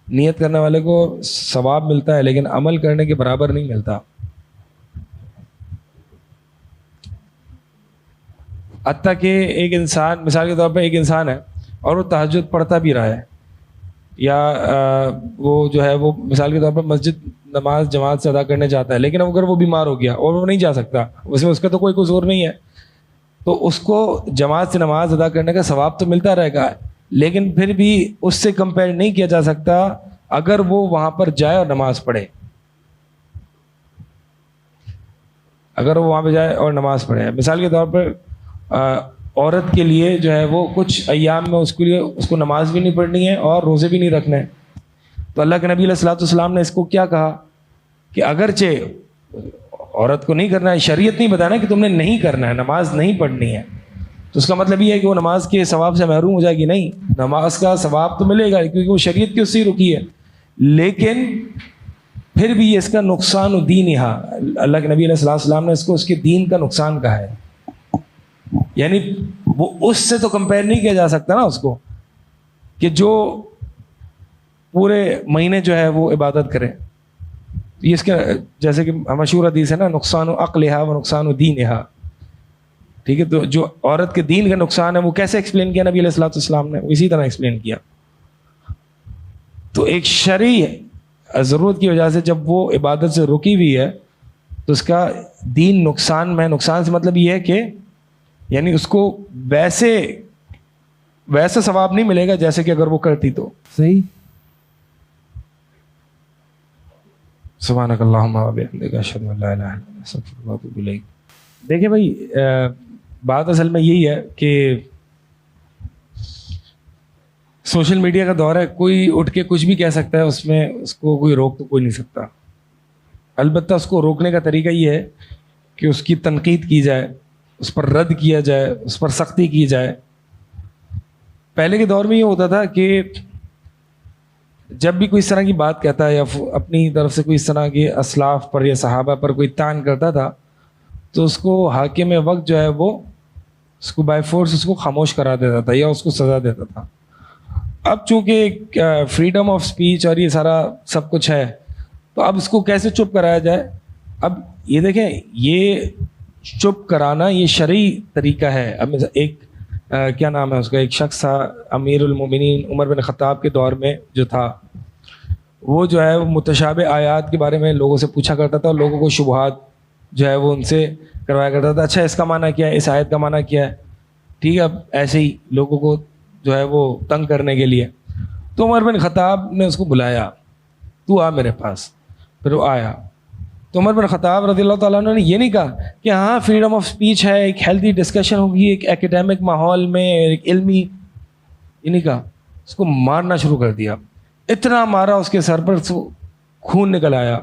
نیت کرنے والے کو ثواب ملتا ہے لیکن عمل کرنے کے برابر نہیں ملتا. حتیٰ کہ ایک انسان, مثال کے طور پر ایک انسان ہے اور وہ تہجد پڑھتا بھی رہا ہے, یا وہ جو ہے وہ مثال کے طور پر مسجد نماز جماعت سے ادا کرنے جاتا ہے, لیکن اگر وہ بیمار ہو گیا اور وہ نہیں جا سکتا, اس کا تو کوئی قصور نہیں ہے, تو اس کو جماعت سے نماز ادا کرنے کا ثواب تو ملتا رہے گا, لیکن پھر بھی اس سے کمپیئر نہیں کیا جا سکتا اگر وہ وہاں پر جائے اور نماز پڑھے. اگر وہ وہاں پہ جائے اور نماز پڑھے, مثال کے طور پر عورت کے لیے جو ہے وہ کچھ ایام میں اس کو نماز بھی نہیں پڑھنی ہے اور روزے بھی نہیں رکھنے ہیں, تو اللہ کے نبی علیہ الصلوۃ والسلام نے اس کو کیا کہا کہ اگرچہ عورت کو نہیں کرنا ہے, شریعت نہیں بتانا کہ تم نے نہیں کرنا ہے, نماز نہیں پڑھنی ہے, تو اس کا مطلب یہ ہے کہ وہ نماز کے ثواب سے محروم ہو جائے گی. نہیں, نماز کا ثواب تو ملے گا کیونکہ وہ شریعت کی اس سے رکی ہے, لیکن پھر بھی اس کا نقصان دین یہاں اللہ کے نبی علیہ الصلوۃ والسلام نے اس کو اس کے دین کا نقصان کہا ہے. یعنی وہ اس سے تو کمپیئر نہیں کیا جا سکتا نا اس کو کہ جو پورے مہینے جو ہے وہ عبادت کرے. یہ اس کے جیسے کہ مشہور حدیث ہے نا, نقصان و عقلہا و نقصان و دینہا, ٹھیک ہے. تو جو عورت کے دین کا نقصان ہے وہ کیسے ایکسپلین کیا نبی علیہ الصلوۃ والسلام نے, وہ اسی طرح ایکسپلین کیا. تو ایک شرعی ضرورت کی وجہ سے جب وہ عبادت سے رکی ہوئی ہے تو اس کا دین نقصان میں, نقصان سے مطلب یہ ہے کہ یعنی اس کو ویسا ثواب نہیں ملے گا جیسے کہ اگر وہ کرتی تو. صحیح. سبحانک اللہم و بحمدک اشہد ان لا الہ الا انت استغفرک و اتوب الیک. دیکھیں بھائی, بات اصل میں یہی ہے کہ سوشل میڈیا کا دور ہے, کوئی اٹھ کے کچھ بھی کہہ سکتا ہے, اس میں اس کو کوئی روک تو کوئی نہیں سکتا. البتہ اس کو روکنے کا طریقہ یہ ہے کہ اس کی تنقید کی جائے, اس پر رد کیا جائے, اس پر سختی کی جائے. پہلے کے دور میں یہ ہوتا تھا کہ جب بھی کوئی اس طرح کی بات کہتا ہے یا اپنی طرف سے کوئی اس طرح کے اسلاف پر یا صحابہ پر کوئی طعن کرتا تھا تو اس کو حاکم وقت جو ہے وہ اس کو بائی فورس اس کو خاموش کرا دیتا تھا یا اس کو سزا دیتا تھا. اب چونکہ فریڈم آف سپیچ اور یہ سارا سب کچھ ہے تو اب اس کو کیسے چپ کرایا جائے. اب یہ دیکھیں, یہ چپ کرانا یہ شرعی طریقہ ہے. اب ایک کیا نام ہے اس کا, ایک شخص تھا امیر المومنین عمر بن خطاب کے دور میں جو تھا, وہ جو ہے وہ متشابہ آیات کے بارے میں لوگوں سے پوچھا کرتا تھا اور لوگوں کو شبہات جو ہے وہ ان سے کروایا کرتا تھا. اچھا اس کا معنی کیا ہے, اس آیت کا معنی کیا ہے, ٹھیک ہے. اب ایسے ہی لوگوں کو جو ہے وہ تنگ کرنے کے لیے تو عمر بن خطاب نے اس کو بلایا, تو آ میرے پاس. پھر وہ آیا تو عمر بن خطاب رضی اللہ تعالیٰ عنہ نے یہ نہیں کہا کہ ہاں فریڈم آف سپیچ ہے, ایک ہیلدی ڈسکشن ہوگی ایک ایکیڈیمک ماحول میں, ایک علمی, یہ نہیں کہا. اس کو مارنا شروع کر دیا, اتنا مارا اس کے سر پر خون نکل آیا.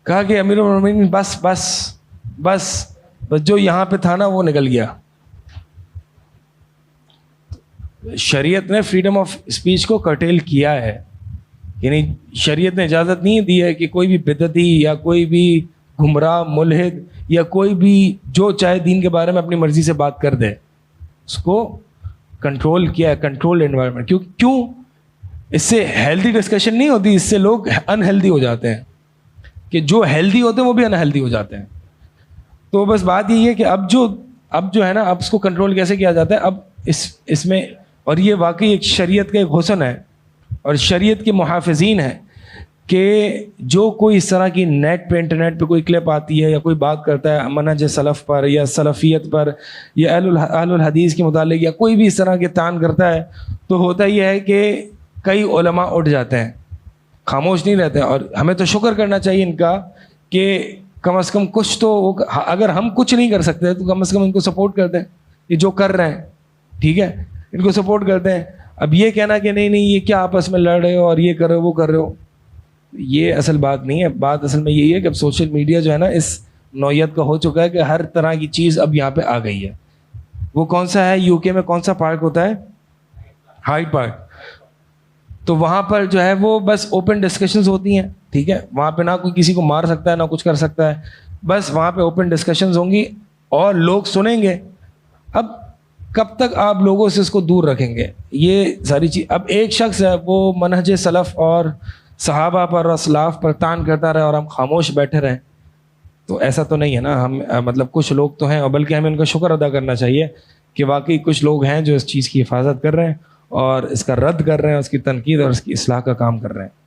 کہا کہ امیر المومنین بس بس بس بس, جو یہاں پہ تھا نا وہ نکل گیا. شریعت نے فریڈم آف اسپیچ کو کرٹیل کیا ہے, یعنی شریعت نے اجازت نہیں دی ہے کہ کوئی بھی بدعتی یا کوئی بھی گمراہ ملحد یا کوئی بھی جو چاہے دین کے بارے میں اپنی مرضی سے بات کر دے. اس کو کنٹرول کیا ہے, کنٹرولڈ انوائرمنٹ. کیوں اس سے ہیلدی ڈسکشن نہیں ہوتی, اس سے لوگ انہیلدی ہو جاتے ہیں, کہ جو ہیلدی ہوتے ہیں وہ بھی انہیلدی ہو جاتے ہیں. تو بس بات یہی ہے کہ اب جو ہے نا, اب اس کو کنٹرول کیسے کیا جاتا ہے. اب اس میں, اور یہ واقعی ایک شریعت کا ایک حسن ہے اور شریعت کے محافظین ہیں کہ جو کوئی اس طرح کی نیٹ پہ انٹرنیٹ پہ کوئی کلپ آتی ہے یا کوئی بات کرتا ہے منہج سلف پر یا سلفیت پر یا اہل الحدیث کے متعلق یا کوئی بھی اس طرح کے طعن کرتا ہے, تو ہوتا یہ ہے کہ کئی علماء اٹھ جاتے ہیں, خاموش نہیں رہتے ہیں. اور ہمیں تو شکر کرنا چاہیے ان کا کہ کم از کم کچھ تو, اگر ہم کچھ نہیں کر سکتے تو کم از کم ان کو سپورٹ کرتے ہیں, یہ جو کر رہے ہیں ٹھیک ہے, ان کو سپورٹ کرتے ہیں. اب یہ کہنا کہ نہیں یہ کیا آپس میں لڑ رہے ہو اور یہ کر رہے ہو وہ کر رہے ہو, یہ اصل بات نہیں ہے. بات اصل میں یہی ہے کہ اب سوشل میڈیا جو ہے نا اس نوعیت کا ہو چکا ہے کہ ہر طرح کی چیز اب یہاں پہ آ گئی ہے. وہ کون سا ہے, یو کے میں کون سا پارک ہوتا ہے, ہائیڈ پارک. تو وہاں پر جو ہے وہ بس اوپن ڈسکشنز ہوتی ہیں, ٹھیک ہے. وہاں پہ نہ کوئی کسی کو مار سکتا ہے نہ کچھ کر سکتا ہے, بس وہاں پہ اوپن ڈسکشنز ہوں گی اور لوگ سنیں گے. اب کب تک آپ لوگوں سے اس کو دور رکھیں گے, یہ ساری چیز. اب ایک شخص ہے وہ منہج سلف اور صحابہ پر اور اسلاف پر طعن کرتا رہے اور ہم خاموش بیٹھے رہیں, تو ایسا تو نہیں ہے نا. ہم مطلب کچھ لوگ تو ہیں, اور بلکہ ہمیں ان کا شکر ادا کرنا چاہیے کہ واقعی کچھ لوگ ہیں جو اس چیز کی حفاظت کر رہے ہیں اور اس کا رد کر رہے ہیں, اس کی تنقید اور اس کی اصلاح کا کام کر رہے ہیں,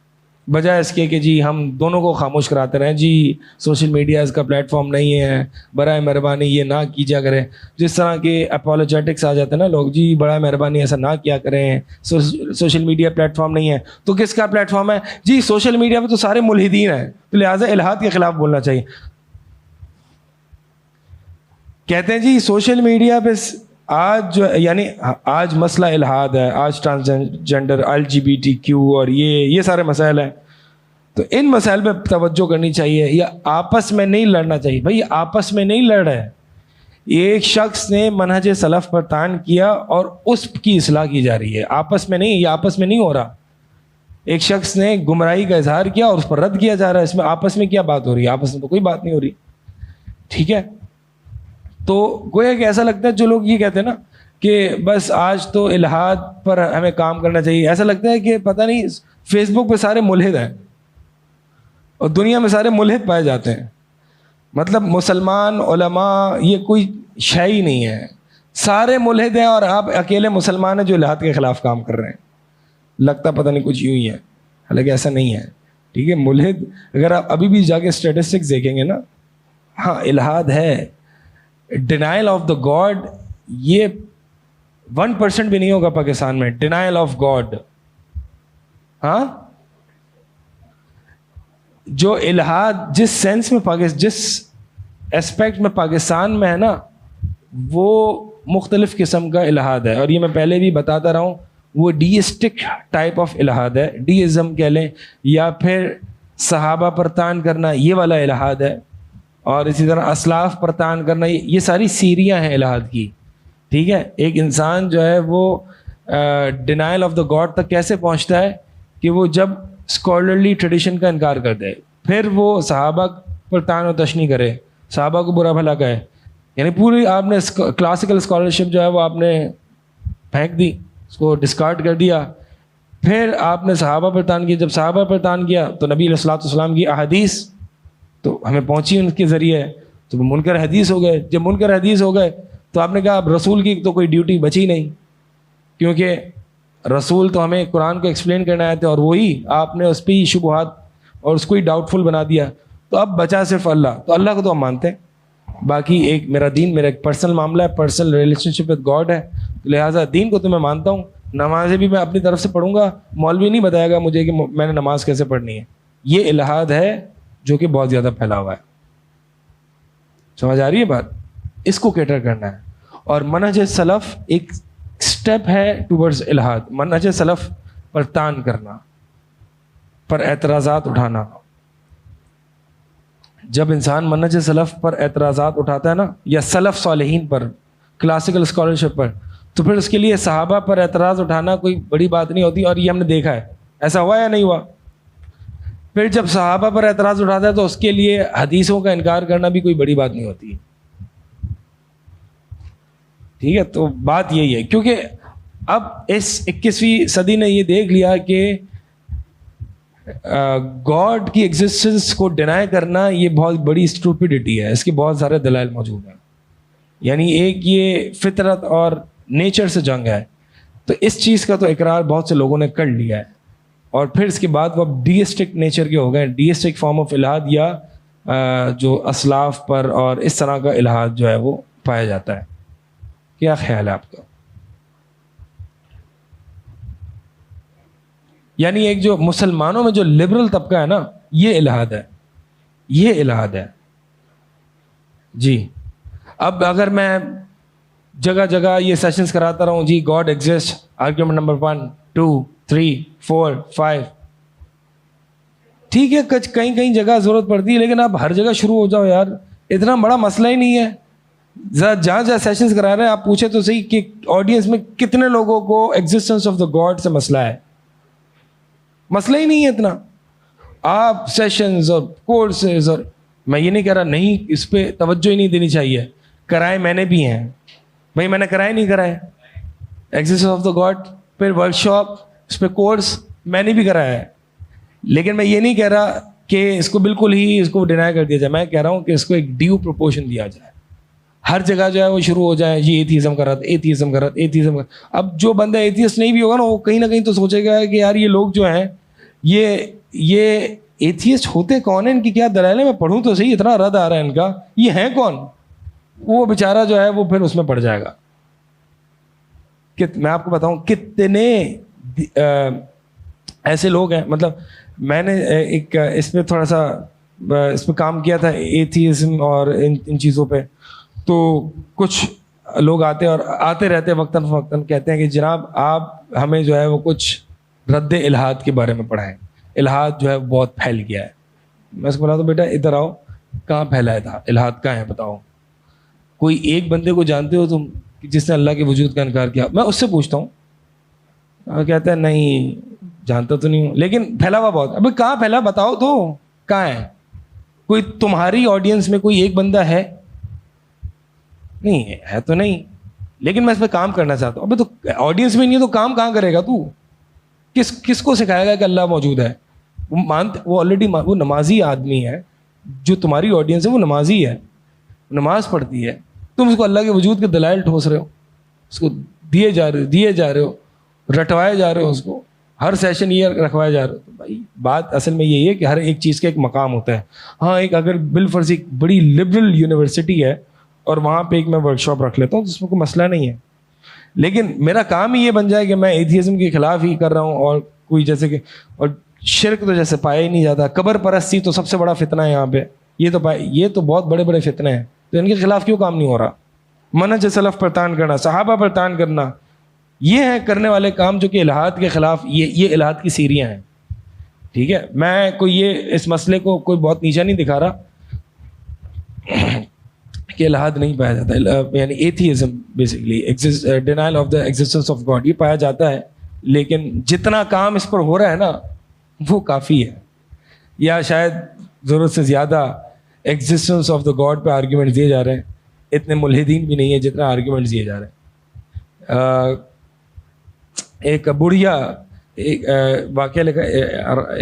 بجائے اس کے کہ جی ہم دونوں کو خاموش کراتے رہیں. جی سوشل میڈیا اس کا پلیٹ فارم نہیں ہے, برائے مہربانی یہ نہ کیجا کریں. جس طرح کے اپولوجیٹکس آ جاتے ہیں نا لوگ, جی برائے مہربانی ایسا نہ کیا کریں, سوشل میڈیا پلیٹ فارم نہیں ہے. تو کس کا پلیٹ فارم ہے جی, سوشل میڈیا پہ تو سارے ملحدین ہیں, تو لہٰذا الحاد کے خلاف بولنا چاہیے. کہتے ہیں جی سوشل میڈیا پہ آج جو یعنی آج مسئلہ الحاد ہے, آج ٹرانسجنڈر LGBTQ اور یہ سارے مسائل ہیں, تو ان مسائل پہ توجہ کرنی چاہیے. یا آپس میں نہیں لڑنا چاہیے. بھائی آپس میں نہیں لڑ رہے, ایک شخص نے منہج سلف پر طعن کیا اور اس کی اصلاح کی جا رہی ہے, آپس میں نہیں. یہ آپس میں نہیں ہو رہا. ایک شخص نے گمراہی کا اظہار کیا اور اس پر رد کیا جا رہا ہے, اس میں آپس میں کیا بات ہو رہی ہے؟ آپس میں تو کوئی بات نہیں ہو رہی, ٹھیک ہے. تو گویا کہ ایسا لگتا ہے جو لوگ یہ کہتے ہیں نا کہ بس آج تو الہاد پر ہمیں کام کرنا چاہیے، ایسا لگتا ہے کہ پتہ نہیں فیس بک پہ سارے ملحد ہیں اور دنیا میں سارے ملحد پائے جاتے ہیں. مطلب مسلمان علماء یہ کوئی شے ہی نہیں ہے، سارے ملحد ہیں اور آپ اکیلے مسلمان ہیں جو الہاد کے خلاف کام کر رہے ہیں. لگتا پتہ نہیں کچھ یوں ہی ہے، حالانکہ ایسا نہیں ہے. ٹھیک ہے، ملحد اگر آپ ابھی بھی جا کے اسٹیٹسٹکس دیکھیں گے نا، ہاں الہاد ہے، ڈینائل آف دا گاڈ یہ 1% بھی نہیں ہوگا پاکستان میں. ڈینائل آف گاڈ، ہاں جو الہاد جس سینس میں جس اسپیکٹ میں پاکستان میں ہے نا، وہ مختلف قسم کا الہاد ہے. اور یہ میں پہلے بھی بتاتا رہا ہوں، وہ ڈیسٹک ٹائپ آف الہاد ہے، ڈیزم کہہ لیں یا پھر صحابہ پر تان کرنا، یہ والا الہاد ہے. اور اسی طرح اسلاف پر تان کرنا، یہ ساری سیریاں ہیں الہاد کی. ٹھیک ہے، ایک انسان جو ہے وہ ڈینائل آف دا گاڈ تک کیسے پہنچتا ہے کہ وہ جب اسکالرلی ٹریڈیشن کا انکار کر دے، پھر وہ صحابہ پر تان و تشنی کرے، صحابہ کو برا بھلا کہے. یعنی پوری آپ نے کلاسیکل اسکالرشپ جو ہے وہ آپ نے پھینک دی، اس کو ڈسکارڈ کر دیا. پھر آپ نے صحابہ پر تان کیا، جب صحابہ پر تان کیا تو نبی علیہ الصلوۃ والسلام کی احادیث تو ہمیں پہنچی ان کے ذریعے، تو منکر حدیث ہو گئے. جب منکر حدیث ہو گئے تو آپ نے کہا اب رسول کی تو کوئی ڈیوٹی بچی نہیں، کیونکہ رسول تو ہمیں قرآن کو ایکسپلین کرنا آئے تھے اور وہی آپ نے اس پہ ہی شبہات اور اس کو ہی ڈاؤٹ فل بنا دیا. تو اب بچا صرف اللہ، تو اللہ کو تو ہم مانتے ہیں، باقی ایک میرا دین میرا ایک پرسنل معاملہ ہے، personal relation ship with God ہے، لہٰذا دین کو تو میں مانتا ہوں. نمازیں بھی میں اپنی طرف سے پڑھوں گا، مولوی نہیں بتائے گا مجھے کہ میں نے نماز کیسے پڑھنی ہے. یہ الہاد ہے جو کہ بہت زیادہ پھیلا ہوا ہے. سمجھ آ رہی ہے بات؟ اس کو کیٹر کرنا ہے. اور منہج سلف ایک اسٹیپ ہے ٹورڈز الہاد. منہج سلف پر تان کرنا، پر اعتراضات اٹھانا. جب انسان منہج سلف پر اعتراضات اٹھاتا ہے نا، یا سلف صالحین پر، کلاسیکل اسکالرشپ پر، تو پھر اس کے لیے صحابہ پر اعتراض اٹھانا کوئی بڑی بات نہیں ہوتی. اور یہ ہم نے دیکھا ہے، ایسا ہوا یا نہیں ہوا. پھر جب صحابہ پر اعتراض اٹھاتا ہے تو اس کے لیے حدیثوں کا انکار کرنا بھی کوئی بڑی بات نہیں ہوتی. ٹھیک ہے، تو بات یہی ہے، کیونکہ اب اس 21ویں صدی نے یہ دیکھ لیا کہ گاڈ کی ایگزسٹنس کو ڈینائی کرنا یہ بہت بڑی اسٹوپڈیٹی ہے. اس کے بہت سارے دلائل موجود ہیں. یعنی ایک یہ فطرت اور نیچر سے جنگ ہے، تو اس چیز کا تو اقرار بہت سے لوگوں نے کر لیا ہے. اور پھر اس کے بعد وہ ڈیسٹک نیچر کے ہو گئے، ڈیسٹک فارم آف الہاد، یا جو اسلاف پر اور اس طرح کا الہاد جو ہے وہ پایا جاتا ہے. کیا خیال ہے آپ کا؟ یعنی ایک جو مسلمانوں میں جو لبرل طبقہ ہے نا، یہ الہاد ہے، یہ الہاد ہے. جی اب اگر میں جگہ جگہ یہ سیشنز کراتا رہا ہوں، جی گاڈ ایگزسٹ، آرگیومنٹ نمبر 1 2 3 4 5، ٹھیک ہے کہیں کہیں جگہ ضرورت پڑتی ہے، لیکن آپ ہر جگہ شروع ہو جاؤ یار، اتنا بڑا مسئلہ ہی نہیں ہے. جہاں جہاں سیشنز کرا رہے ہیں آپ پوچھیں تو صحیح کہ آڈینس میں کتنے لوگوں کو ایگزسٹنس آف دا گاڈ سے مسئلہ ہے. مسئلہ ہی نہیں ہے اتنا. آپ سیشنز اور کورسز، اور میں یہ نہیں کہہ رہا نہیں اس پہ توجہ ہی نہیں دینی چاہیے، کرائے میں نے بھی ہیں بھائی، میں نے کرائے نہیں کرائے ایگزسٹنس آف دا گاڈ، پھر ورک شاپ، اس پہ کورس میں نے بھی کرایا ہے. لیکن میں یہ نہیں کہہ رہا کہ اس کو بالکل ہی اس کو ڈینائی کر دیا جائے، میں کہہ رہا ہوں کہ اس کو ایک ڈیو پروپورشن دیا جائے. ہر جگہ جو ہے وہ شروع ہو جائے جی ایتھیزم کر رہا تھا، ایتھیزم کر رہا تھا، ایتھیزم کر. اب جو بندہ ایتھیسٹ نہیں بھی ہوگا نا، وہ کہیں نہ کہیں تو سوچے گا کہ یار یہ لوگ جو ہیں یہ ایتھیسٹ ہوتے کون ہیں، ان کی کیا دلائل ہے، میں پڑھوں تو صحیح، اتنا رد آ رہا ہے ان کا، یہ ہیں کون. وہ بیچارہ جو ہے وہ پھر اس میں پڑ جائے گا. میں آپ کو بتاؤں کتنے ایسے لوگ ہیں. مطلب میں نے ایک اس پہ تھوڑا سا اس پہ کام کیا تھا، ایتھیزم اور ان چیزوں پہ. تو کچھ لوگ آتے رہتے وقتاً فوقتاً کہتے ہیں کہ جناب آپ ہمیں جو ہے وہ کچھ رد الہاد کے بارے میں پڑھائیں، الہاد جو ہے بہت پھیل گیا ہے. میں اس کو بولا تو بیٹا ادھر آؤ، کہاں پھیلا تھا الہاد، کہاں ہے بتاؤ. کوئی ایک بندے کو جانتے ہو تم جس نے اللہ کے وجود کا انکار کیا؟ میں اس سے پوچھتا ہوں، کہتا ہے نہیں جانتا تو نہیں ہوں، لیکن پھیلا ہوا بہت. ابھی کہاں پھیلا بتاؤ تو، کہاں ہے؟ کوئی تمہاری آڈینس میں کوئی ایک بندہ ہے؟ نہیں ہے تو نہیں, لیکن میں اس پہ کام کرنا چاہتا ہوں. ابھی تو آڈینس میں نہیں ہے تو کام کہاں کرے گا تو؟ کس کو سکھائے گا کہ اللہ موجود ہے؟ وہ آلریڈی وہ نمازی آدمی ہے, جو تمہاری آڈینس ہے وہ نمازی ہے, نماز پڑھتی ہے. تم اس کو اللہ کے وجود کے دلائل ٹھوس رہے ہو, اس کو دیے جا رہے ہو, رٹوائے جا رہے ہو, اس کو ہر سیشن یہ رکھوائے جا رہے ہو. تو بھائی بات اصل میں یہی ہے کہ ہر ایک چیز کا ایک مقام ہوتا ہے. ہاں ایک اگر بالفرض ایک بڑی لبرل یونیورسٹی ہے اور وہاں پہ ایک میں ورک شاپ رکھ لیتا ہوں تو اس میں کوئی مسئلہ نہیں ہے, لیکن میرا کام ہی یہ بن جائے کہ میں ایتھیزم کے خلاف ہی کر رہا ہوں, اور کوئی جیسے کہ اور شرک تو جیسے پایا ہی نہیں جاتا, قبر پرستی تو سب سے بڑا فتنہ ہے یہاں پہ, یہ تو بہت بڑے بڑے فتنے ہیں, تو ان کے خلاف کیوں کام نہیں ہو رہا؟ منہج سلف پر تان کرنا, صحابہ پر تان کرنا, یہ ہے کرنے والے کام جو کہ الہاد کے خلاف, یہ الہاد کی سیریاں ہیں. ٹھیک ہے, میں کوئی یہ اس مسئلے کو کوئی بہت نیچا نہیں دکھا رہا کہ الہاد نہیں پایا جاتا, یعنی atheism basically denial of the existence of God, یہ پایا جاتا ہے, لیکن جتنا کام اس پر ہو رہا ہے نا وہ کافی ہے, یا شاید ضرورت سے زیادہ ایگزسٹنس آف دا گاڈ پہ آرگیومنٹ دیے جا رہے ہیں. اتنے ملحدین بھی نہیں ہیں جتنا آرگیومنٹس دیے جا رہے ہیں. ایک بڑھیا ایک واقعہ لکھا,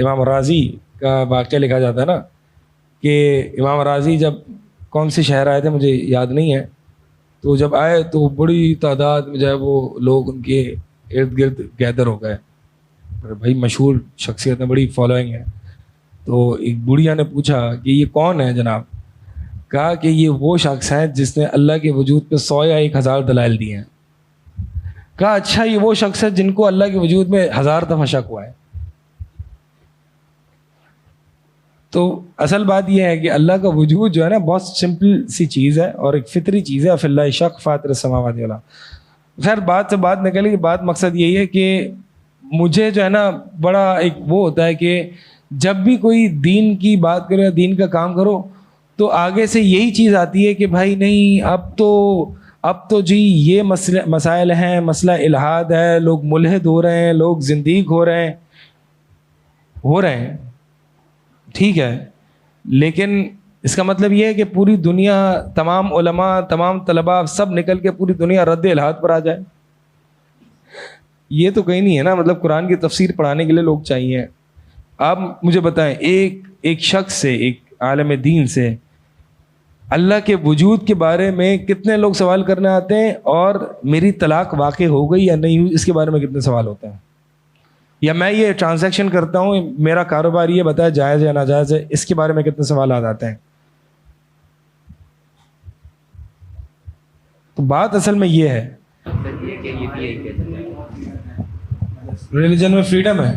امام راضی کا واقعہ لکھا جاتا ہے نا کہ امام راضی جب کون سے شہر آئے تھے مجھے یاد نہیں ہے, تو جب آئے تو بڑی تعداد میں جو ہے وہ لوگ ان کے ارد گرد گیدر ہو گئے. بھائی مشہور شخصیت ہے, بڑی فالوئنگ ہے. تو ایک بڑھیا نے پوچھا کہ یہ کون ہے جناب؟ کہا کہ یہ وہ شخص ہیں جس نے اللہ کے وجود پہ 100 یا 1000 دلائل دیے ہیں. کہا اچھا یہ وہ شخص ہے جن کو اللہ کے وجود میں 1000 دفعہ شک ہوا ہے. تو اصل بات یہ ہے کہ اللہ کا وجود جو ہے نا بہت سمپل سی چیز ہے اور ایک فطری چیز ہے. فی اللہ شک فاطر السماوات والارض. خیر بات سے بات نکل گئی. بات مقصد یہی ہے کہ مجھے جو ہے نا بڑا ایک وہ ہوتا ہے کہ جب بھی کوئی دین کی بات کرو یا دین کا کام کرو تو آگے سے یہی چیز آتی ہے کہ بھائی نہیں اب تو جی یہ مسائل ہیں, مسئلہ الہاد ہے, لوگ ملحد ہو رہے ہیں, لوگ زندیق ہو رہے ہیں. ٹھیک ہے, لیکن اس کا مطلب یہ ہے کہ پوری دنیا, تمام علماء, تمام طلباء سب نکل کے پوری دنیا رد الہاد پر آ جائے؟ یہ تو کہیں نہیں ہے نا. مطلب قرآن کی تفسیر پڑھانے کے لیے لوگ چاہیے. آپ مجھے بتائیں ایک شخص سے, ایک عالم دین سے اللہ کے وجود کے بارے میں کتنے لوگ سوال کرنے آتے ہیں, اور میری طلاق واقع ہو گئی یا نہیں ہوئی اس کے بارے میں کتنے سوال ہوتے ہیں, یا میں یہ ٹرانزیکشن کرتا ہوں, میرا کاروبار یہ بتایا جائز ہے یا ناجائز ہے, اس کے بارے میں کتنے سوالات آتے ہیں. تو بات اصل میں یہ ہے ریلیجن میں فریڈم ہے.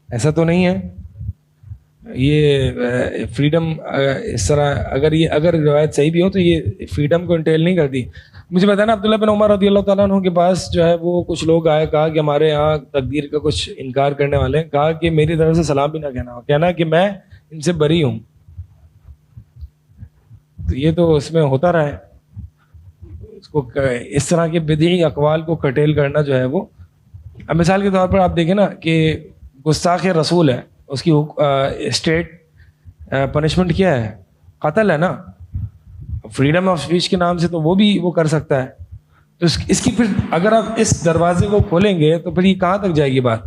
ایسا تو نہیں ہے یہ فریڈم اس طرح, اگر روایت صحیح بھی ہو تو یہ فریڈم کو انٹیل نہیں کرتی. مجھے پتا نا عبداللہ بن عمر رضی اللہ تعالیٰ عنہ کے پاس جو ہے وہ کچھ لوگ آئے, کہا کہ ہمارے یہاں تقدیر کا کچھ انکار کرنے والے ہیں, کہا کہ میری طرف سے سلام بھی نہ کہنا کہ میں ان سے بری ہوں. تو یہ تو اس میں ہوتا رہا ہے. اس کو اس طرح کے بدعی اقوال کو کٹیل کرنا جو ہے وہ, اب مثال کے طور پر آپ دیکھیں نا کہ گستاخ رسول ہے, اس کی اسٹیٹ پنشمنٹ کیا ہے؟ قتل ہے نا. فریڈم آف اسپیچ کے نام سے تو وہ بھی وہ کر سکتا ہے. تو اس کی پھر اگر آپ اس دروازے کو کھولیں گے تو پھر یہ کہاں تک جائے گی بات؟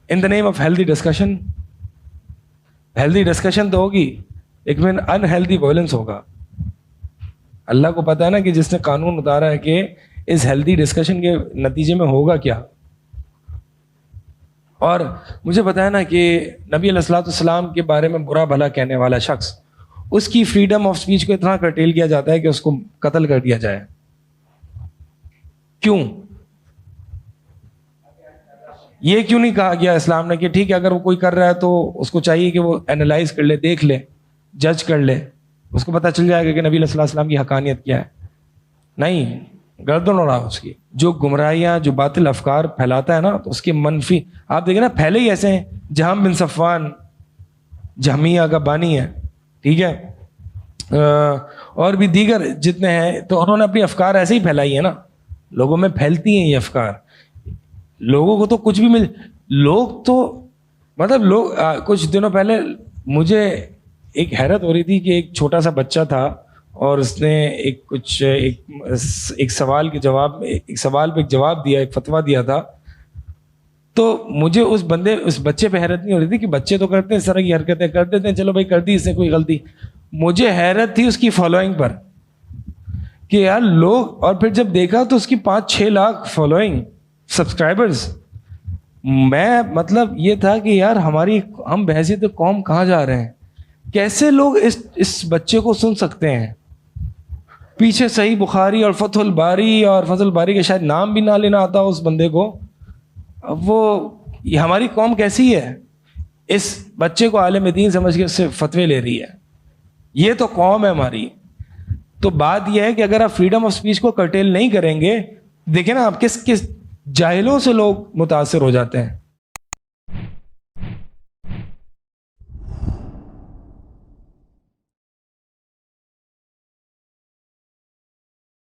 In the name of healthy discussion. Healthy discussion تو ہوگی لیکن انہیلدی وائلنس ہوگا. اللہ کو پتا ہے نا کہ جس نے قانون اتارا ہے کہ اس ہیلدی ڈسکشن کے نتیجے میں ہوگا کیا. اور مجھے پتا ہے نا کہ نبی علیہ الصلوۃ والسلام کے بارے میں برا بھلا کہنے والا شخص, اس کی فریڈم آف اسپیچ کو اتنا کرٹیل کیا جاتا ہے کہ اس کو قتل کر دیا جائے. کیوں؟ یہ کیوں نہیں کہا گیا اسلام نے کہ ٹھیک ہے اگر وہ کوئی کر رہا ہے تو اس کو چاہیے کہ وہ اینالائز کر لے, دیکھ لے, جج کر لے, اس کو پتہ چل جائے گا کہ نبی علیہ الصلوۃ والسلام کی حقانیت کیا ہے. نہیں, گردن اڑا اس کی. جو گمراہیاں, جو باطل افکار پھیلاتا ہے نا, تو اس کے منفی آپ دیکھیں نا, پھیلے ہی ایسے ہیں. جہم بن صفوان جہمیہ کا بانی ہے, ٹھیک ہے, اور بھی دیگر جتنے ہیں, تو انہوں نے اپنی افکار ایسے ہی پھیلائی ہے نا. لوگوں میں پھیلتی ہیں یہ افکار. لوگوں کو تو کچھ بھی لوگ تو مطلب لوگ کچھ دنوں پہلے مجھے ایک حیرت ہو رہی تھی کہ ایک چھوٹا سا بچہ تھا اور اس نے ایک سوال پہ ایک جواب دیا, ایک فتویٰ دیا تھا. تو مجھے اس بچے پہ حیرت نہیں ہو رہی تھی کہ بچے تو کرتے ہیں اس طرح کی حرکتیں کر دیتے ہیں, چلو بھائی کر دی اس نے کوئی غلطی. مجھے حیرت تھی اس کی فالوئنگ پر کہ یار لوگ, اور پھر جب دیکھا تو اس کی 5-6 لاکھ فالوئنگ سبسکرائبرز. میں مطلب یہ تھا کہ یار ہم بحیثیت قوم کہاں جا رہے ہیں, کیسے لوگ اس بچے کو سن سکتے ہیں. پیچھے صحیح بخاری اور فتح الباری کے شاید نام بھی نہ لینا آتا اس بندے کو. اب یہ ہماری قوم کیسی ہے, اس بچے کو عالم دین سمجھ کے اس سے فتوے لے رہی ہے. یہ تو قوم ہے ہماری. تو بات یہ ہے کہ اگر آپ فریڈم آف اسپیچ کو کرٹیل نہیں کریں گے, دیکھیں نا آپ کس جاہلوں سے لوگ متاثر ہو جاتے ہیں.